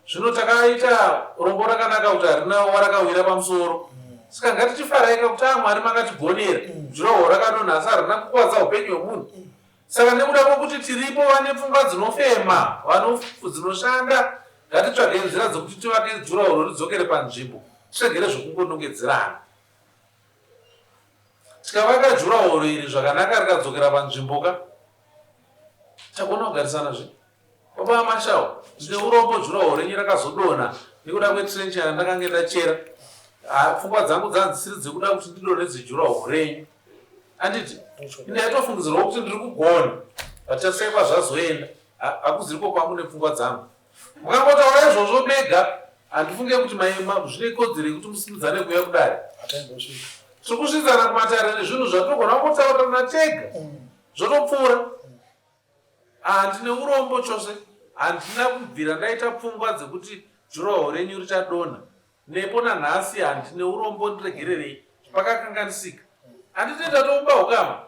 zvino takaita rombo rakanaka kuti harina warakawira pamusoro. Saka ngatichifarayika kuti Mwari makatigonera jurahoro rakadonha asi harina kukwadza upenyu hwemunhu. Saka nekuda kwokuti tiripo vane pfungwa dzinofema, dzinoshanda, ngatitsvage nzira dzokuti tivake jurahoro ridzokere panzvimbo, tiregere zvokungonongedzerana. Tikavaka jurahoro iri zvakanaka rikadzokera panzvimboka, tagona kugarisana zve. Baba Mashawo, ndine urombo jurahoro renyu rakazodonha nekuda kwetrenchi yandakanga ndachera. Pfungwa dzangu dzanzisiri dzekuda kuti ndidonhedze jurahoro renyu. Handiti ndaitofungidzirwa kuti ndiri kugona, vachasekwa zvazoenda, hakuziriko kwangu nepfungwa dzangu. Mukangotaura izvozvo mega, handifunge kuti zvine kodzero yekuti musimudzane kuuya kudare. Tiri kusvidzana kumatare nezvinhu zvatogona kutaurirana tega, zvotopfuura. Handine urombo chose, handina kubvira ndaita pfungwa dzekuti jurahoro renyu richadonha. Nepo nanhasi handine urombo, ndiregererei, pakakanganisika. Handitenda toumba hukama.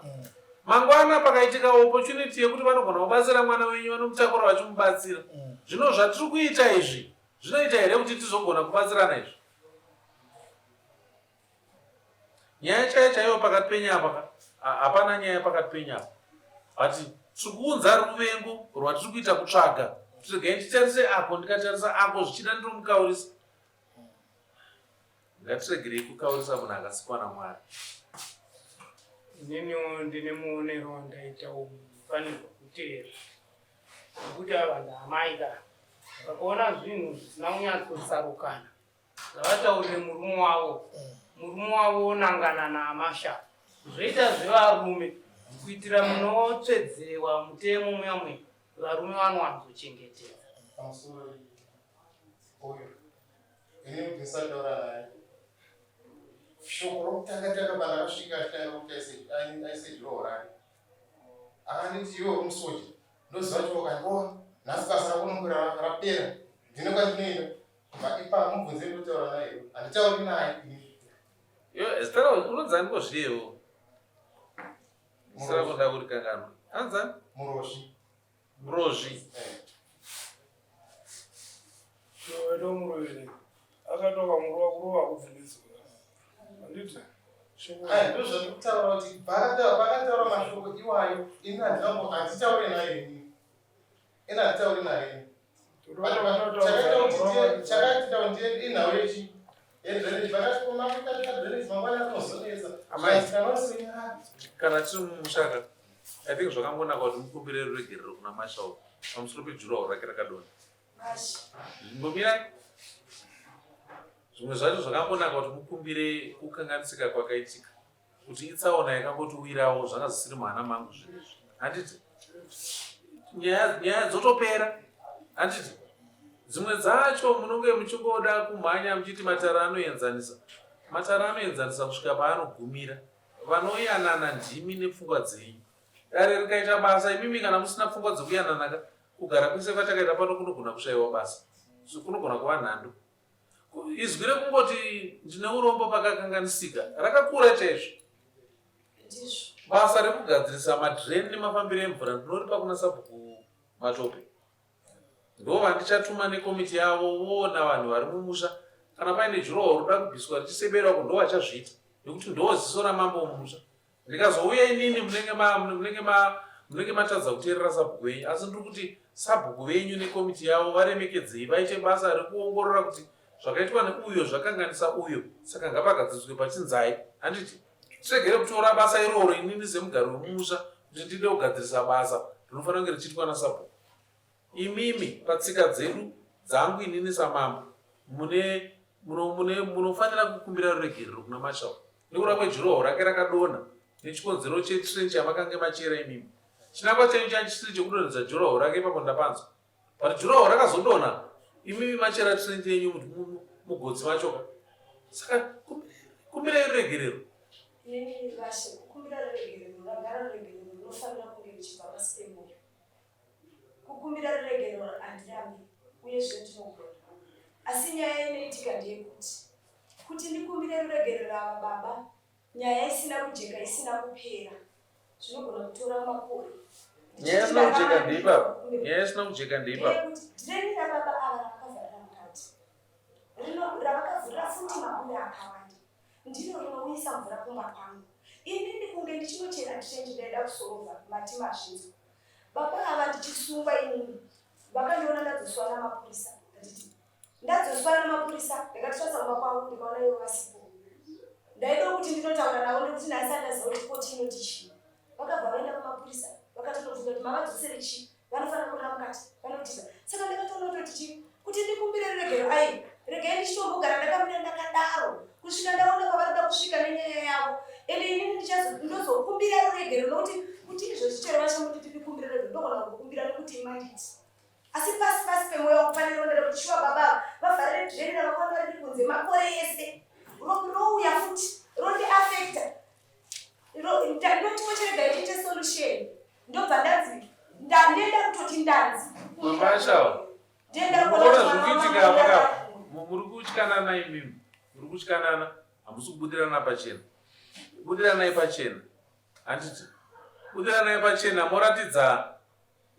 Mangwana pakaitika opportunity yekuti vanogona kubatsira mwana wenyu, vanomutakura vachimubatsira. Zvino zvatiri kuita izvi zvinoita here kuti tizogona kubatsirana izvi? Nyaya chaiyo pakati penyu apa, hapana nyaya pakati penyu apa. Bati tiri kuunza ruvengo rwatiri kuita kutsvaga. Tiregai nditarise ako ndikatarisa ako zvichida ndinomukaurisa. Ngatiregerei kukaurisa munhu akasikwa naMwari.
Ininiwo ndine muonero wandaita ufanirwa kuteera. Nekuti vanhu amaida vakaona zvinhu zvisina kunyatsosarukana, ngavataurire murume wavo onangana naAmasha. Zvoita zvevarume kuitira munotsvedzewa mutemo muyamwe, varume vanowanzochengetedza.
Pamusoro uyu ini ndisataura naye shoko rokutanga takabana rasvika tikaenda kuti aise jurahoro rake akanditi iwe umusoja ndoziva kuti wakangoa nhasi basa rako nongera rapera ndine kwandinoenda ipa mubvunze ndotaura naye handitauri naye.
Estera unozandikozviyewo sira kuda kuti kanganwa anzani murozvi
Edo murovere akatoka muruva kurova kubvunisa. Handiti
ndozvakutaura kuti pakataura mashoko iwayo ini handitauri naye ini handitauri naye chakaita kuti inhau yechi yedrenage pakati pomakutatadrenage mangwana atinozonesa
kana tiri mumushaka. I think zvakangonaka kuti mukumbire ruregerero kuna Mashawo pamusoro pejurahoro rake rakadonha. Mbomirai zvimwe zvacho zvakangonaka kuti mukumbire kukanganisika kwakaitika, kuti itsaona yakangotiwirawo zvanga zvisiri mhana mangu zvinezvi. Handiti nyaya dzotopera. Handiti dzimwe dzacho munonge muchingoda kumhanya muchiti matara anoenzanisa. Matara anoenzanisa kusvika paanogumira. Vanoyanana ndimi nepfungwa dzenyu. Dare rikaita basa, imimi kana musina pfungwa dzekuyananaka, kugara kwese kwatakaita pano kunogona kushayiwa basa. Kunogona kuva nhando. Izwi rekungoti ndine urombo pakakanganisika rakakura chaizvo. Basa rekugadzirisa madhireni nemafambiro emvura ndinoripa kuna Sabhuku Matope. Ndo vandichatuma nekomiti yavo voona vanhu vari mumusha. Kana paine jurahoro roda kubviswa richiseberwa ndo vachazviita. Nekuti ndo ziso ramambo mumusha. Ndikazouya inini munenge matadza kuteerera sabhuku venyu, asi ndiri kuti sabhuku venyu nekomiti yavo varemekedzei, vaite basa rekuongorora kuti zvakaitwa neuyo zvakanganisa uyo, saka ngapagadziswe pachinzai. Handiti tiregere kutora basa iroro inini semugari wemumusha kuti ndide kugadzirisa basa rinofanira kunge richiitwa nasabhuku. Imimi patsika dzedu dzangu inini samambo mune munofanira kukumbira ruregerero kuna Marshall nekuda kwejuroho rake rakadonha nechikonzero chetrench yamakange machera imimi. Chinangwa chenyu changisiri chekudonhedza juroho rake ipapo ndapanzwa. But juroho rakazodonha imimi machera trench yenyu mugotsi machoka. Saka kumbira ruregerero.
Nini Rashe, kukumbira ruregerero, ragara ruregerero runofanira kunge ruchibva pasi pemoyo. Kukumbira ruregerero handirambi uye zvino tinogona. Asi nyaya inoitika ndeyekuti ndikumbire ruregerero ava baba, nyaya isina kujeka isina kupera. Zvinogona kutora makore.
Nyaya isina kujeka ndeipa. Nyaya isina kujeka ndeipa.
Ndeni rababa ava rakavharira mukati. Ravakavhurira futi mabume akawanda. Ndiro rinouyisa mvura kumba kwangu. Inini kunge ndichinochera trench ndaida kusorova matima azvinzo. Baba ava ndichisungwa inini. Vakandiona ndadzoswa namapurisa. Ndadzoswa namapurisa ndakatotsamwa kwangu ndikaona ivo vasipo. Ndaida kuti ndinotaura navo nekuti nhasi andaziva kuti koti inoti chii. Vakabva vaenda kumapurisa vakatotobvunza kuti mavadzosere chii. Vanofanira kuona mukati vanotiza. Saka ndakatoona kutoti chii kuti ndikumbire ruregerero ai regai ndichitombogara ndakamira ndakadaro kusvika ndaona kwavanoda kusvika nenyaya yavo. Ende inini ndozokumbira ruregerero nokuti kuti izvozvi chero vachamuti ndikumbire ruregerero ndogona kukumbira nekuti imanditi. Asi pasi pemoyo wakufanira kuendera kuti shuwa baba vavharire dheni ravakanga riri kunze makore ese rouya futi rondiafecta ndotimocherega ichiite solution ndobva ndenda kutoti ndanzi
Marshall munoona zvirikuitika paka muri kutyanana imimi muri kutyanana hamusi kubudiranai pachena budiranai pachena handiti budiranai pachena moratidza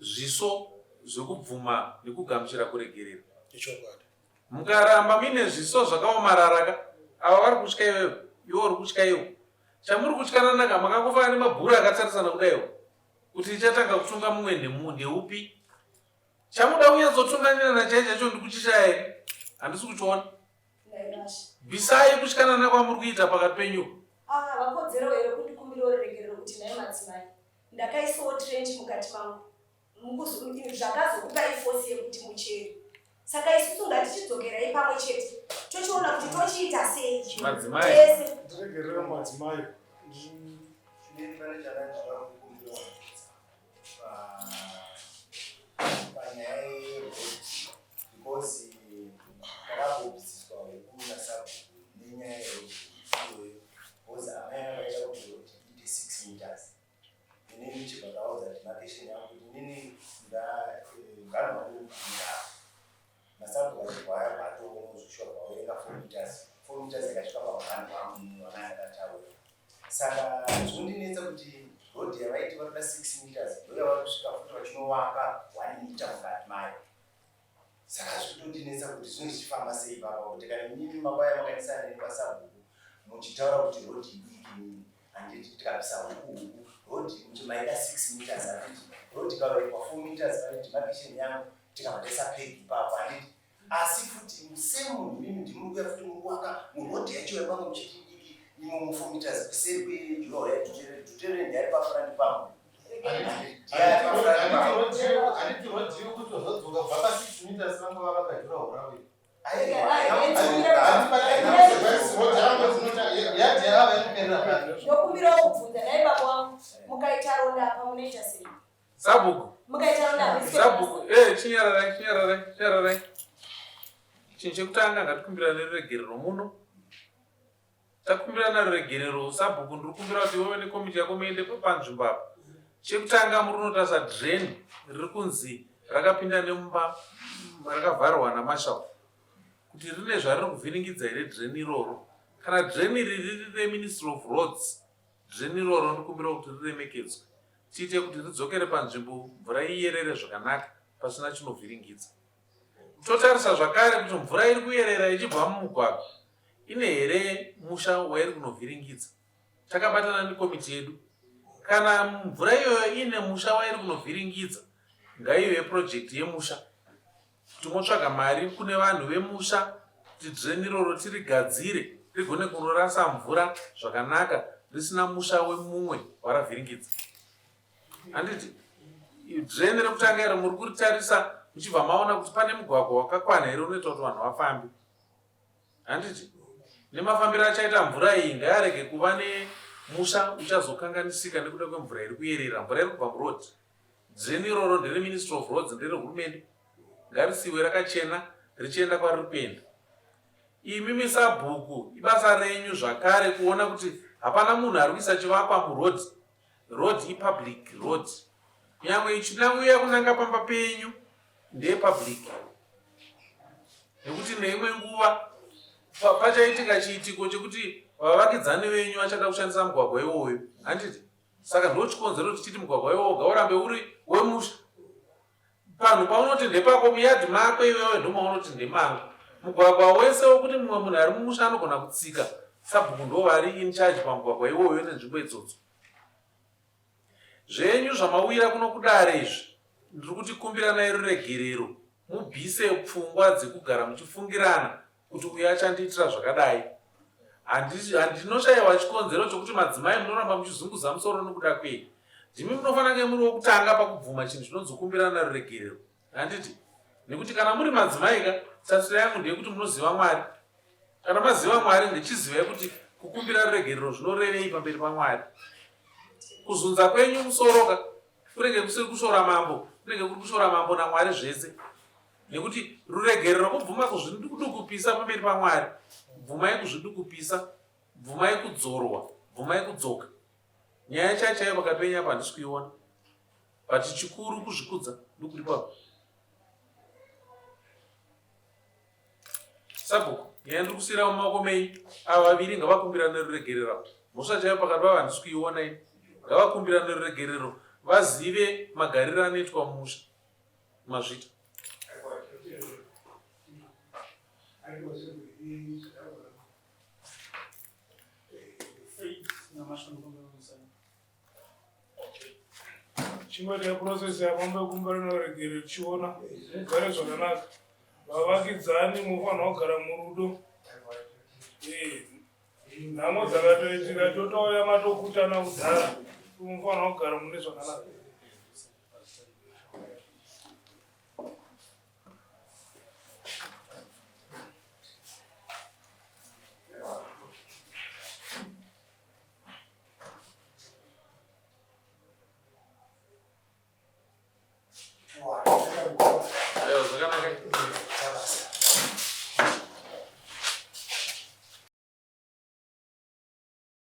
zviso zvekubvuma nekugamuchira kuregerera. Mukaramba mine zviso zvakaomararaka ava vari kutya iwewe iwo uri kutya iwo chamuri kutyananaka makakufa nemabhuru akatarisana kudaiwo kuti ichatanga kutunga mumwe ndeupi chamuda kunyatsotunganirana chaichacho ndikuchishaya here handisi kuchiona. Bvisai kutyanana kwamuri kuita pakati penyu.
Havakodzero here kundikumbirawo ruregerero kuti nai madzimai ndakaisawo trench mukati mangu zvakazokupai fosi yekuti muchere. Saka isusu ngatichidzokerai pamwe chete tochiona kuti tochiita sei
madzimai
tese.
Ndiregerera madzimai.
Panyaya because ndakakudzidziswa wekunasa nenyaya iyoyo because amai akaita kuti iite 6 meters. Inini chibvakaudza demarcation yangu kuti inini nganwa kuda nasabhukachikwaya pato zvishoka waenda 4 meters yakasvika pamhando wangu wanayakataura. Saka zvondinetsa kuti rodhi yavaiti vanoda 6 meters ndoyavari kusvika futi vachinovaka 1 meter mukati mayo. Saka zvitondinetsa kuti zvinhu zvichifamba sei papa kuti kana mimi mabaya makanisana neni pasabhuku muchitaura kuti rodhi idiki handiti tikabvisa huku rodhi kuti maida 6 meters handiti rodhi kavaikwa 4 meters pane demarcation yangu tikavatesa pegi papo handiti. Asi futi musemu mimi ndimuri kuya futi muruwaka murodhi yacho yapangu muchiti imwe mu 4 meters kuseri kwejuroho yatutere ndiyari pafurandi pangu.
Handiti rodhi yokuti wazodzoka kubva pa6 meters vanga vavaka juroho ravo.
Ndokumbirawo kubvunza nai baba wangu mukaita ronda apa munoita sei?
Sabhuku
Mukaita ronda
sabhuku chinyararai chinhu chekutanga ngatikumbirane ruregerero muno takumbirana ruregerero sabhuku ndiri kumbira kuti wewe nekomiti yako muende panzvimbo apa. Chekutanga muri kunotarisa dhireni riri kunzi rakapinda nemumba rakavharwa naMarshall kuti rine zvariri kuvhiringidza here dhireni iroro. Kana dhireni iri riri reMinistry of Roads dhireni iroro ndikumbira kuti riremekedzwe tiite kuti ridzokere panzvimbo mvura iyerere zvakanaka pasina chinovhiringidza. Totarisa zvakare kuti mvura iri kuyerera ichibva mumugwagwa ine here musha wairi kunovhiringidza. Takabatana nekomiti yedu kana mvura iyoyo ine musha wairi kunovhiringidza ngaive project yemusha timotsvaga mari kune vanhu vemusha kuti dhireni iroro tirigadzire rigone kunorasa mvura zvakanaka risina musha wemumwe waravhiringidza. Handiti dhireni rekutanga iro muri kuritarisa muchibva maona kuti pane mugwagwa wakakwana here unoita kuti vanhu vafambe. handiti nemafambiro achaita mvura iyi ngaarege kuva nemusha uchazokanganisika nekuda kwemvura iri kuyerera, mvura iri kubva murodhi. Dhireni iroro ndere Ministry of Roads, ndere hurumende, ngarisiwe rakachena richienda kwariri kuenda. Imi misabhuku ibasa renyu zvakare kuona kuti hapana munhu ari kuisa chivakwa murodhi. Road ipublic road, nyangwe ichinauya kunanga pamba penyu ndepublic, nekuti neimwe nguva pachaitika chiitiko chekuti vavakidzani venyu vachada kushandisa mugwagwa iwoyo, handiti? Saka ndo chikonzero tichiti mugwagwa iwoyo ngaurambe uri wemusha. Panhu paunoti ndepako muyadhi mako iwewe ndomaunoti ndemangu. Mugwagwa wese wokuti mumwe munhu ari mumusha anogona kutsika, sabhuku ndo vari in charge pamugwagwa iwoyo nenzvimbo idzodzo. Zvenyu zvamawira kuno kudare izvi, ndiri kuti kumbiranai ruregerero, mubvise pfungwa dzekugara muchifungirana kuti uyu achandiitira zvakadai. Handinoshayiwa chikonzero chokuti madzimai munoramba muchizunguza musoro nokuda kwei. Ndimi munofanira kunge muri wokutanga pakubvuma chinhu chinonzi kumbirana ruregerero, handiti? Nekuti kana muri madzimai ka, tarisira yangu ndeyekuti munoziva Mwari. Kana maziva Mwari ndichizivai kuti kukumbira ruregerero zvinorevei pamberi paMwari. Kuzunza kwenyu musoroka kurenge kusiri kushora mambo, kurenge kuri kushora mambo naMwari zvese. Nekuti ruregerero kubvuma kuzvidukupisa pamberi paMwari, bvumai kuzvidukupisa, bvumai kudzorwa, bvumai kudzoka. Nyaya chaiyo pakati penyu apa handisi kuiona, but chikuru kuzvikudza ndokuri papo. Sabhuku nyaya ndiri kusiyira mumaoko menyu, ava vaviri ngavakumbirane ruregerero. Mhosva chaiyo pakati pavo handisi kuiona ini. Ngavakumbirane ruregerero, vazive magariro anoitwa mumusha mazvita.
chingoti process yapamba kumbirana ruregerero chiona gare zvakanaka. Vavakidzani mufanira kugara murudo. Nhamo dzakatoitika totouya matokutana kudhara, mufanira kugara mune zvakanaka.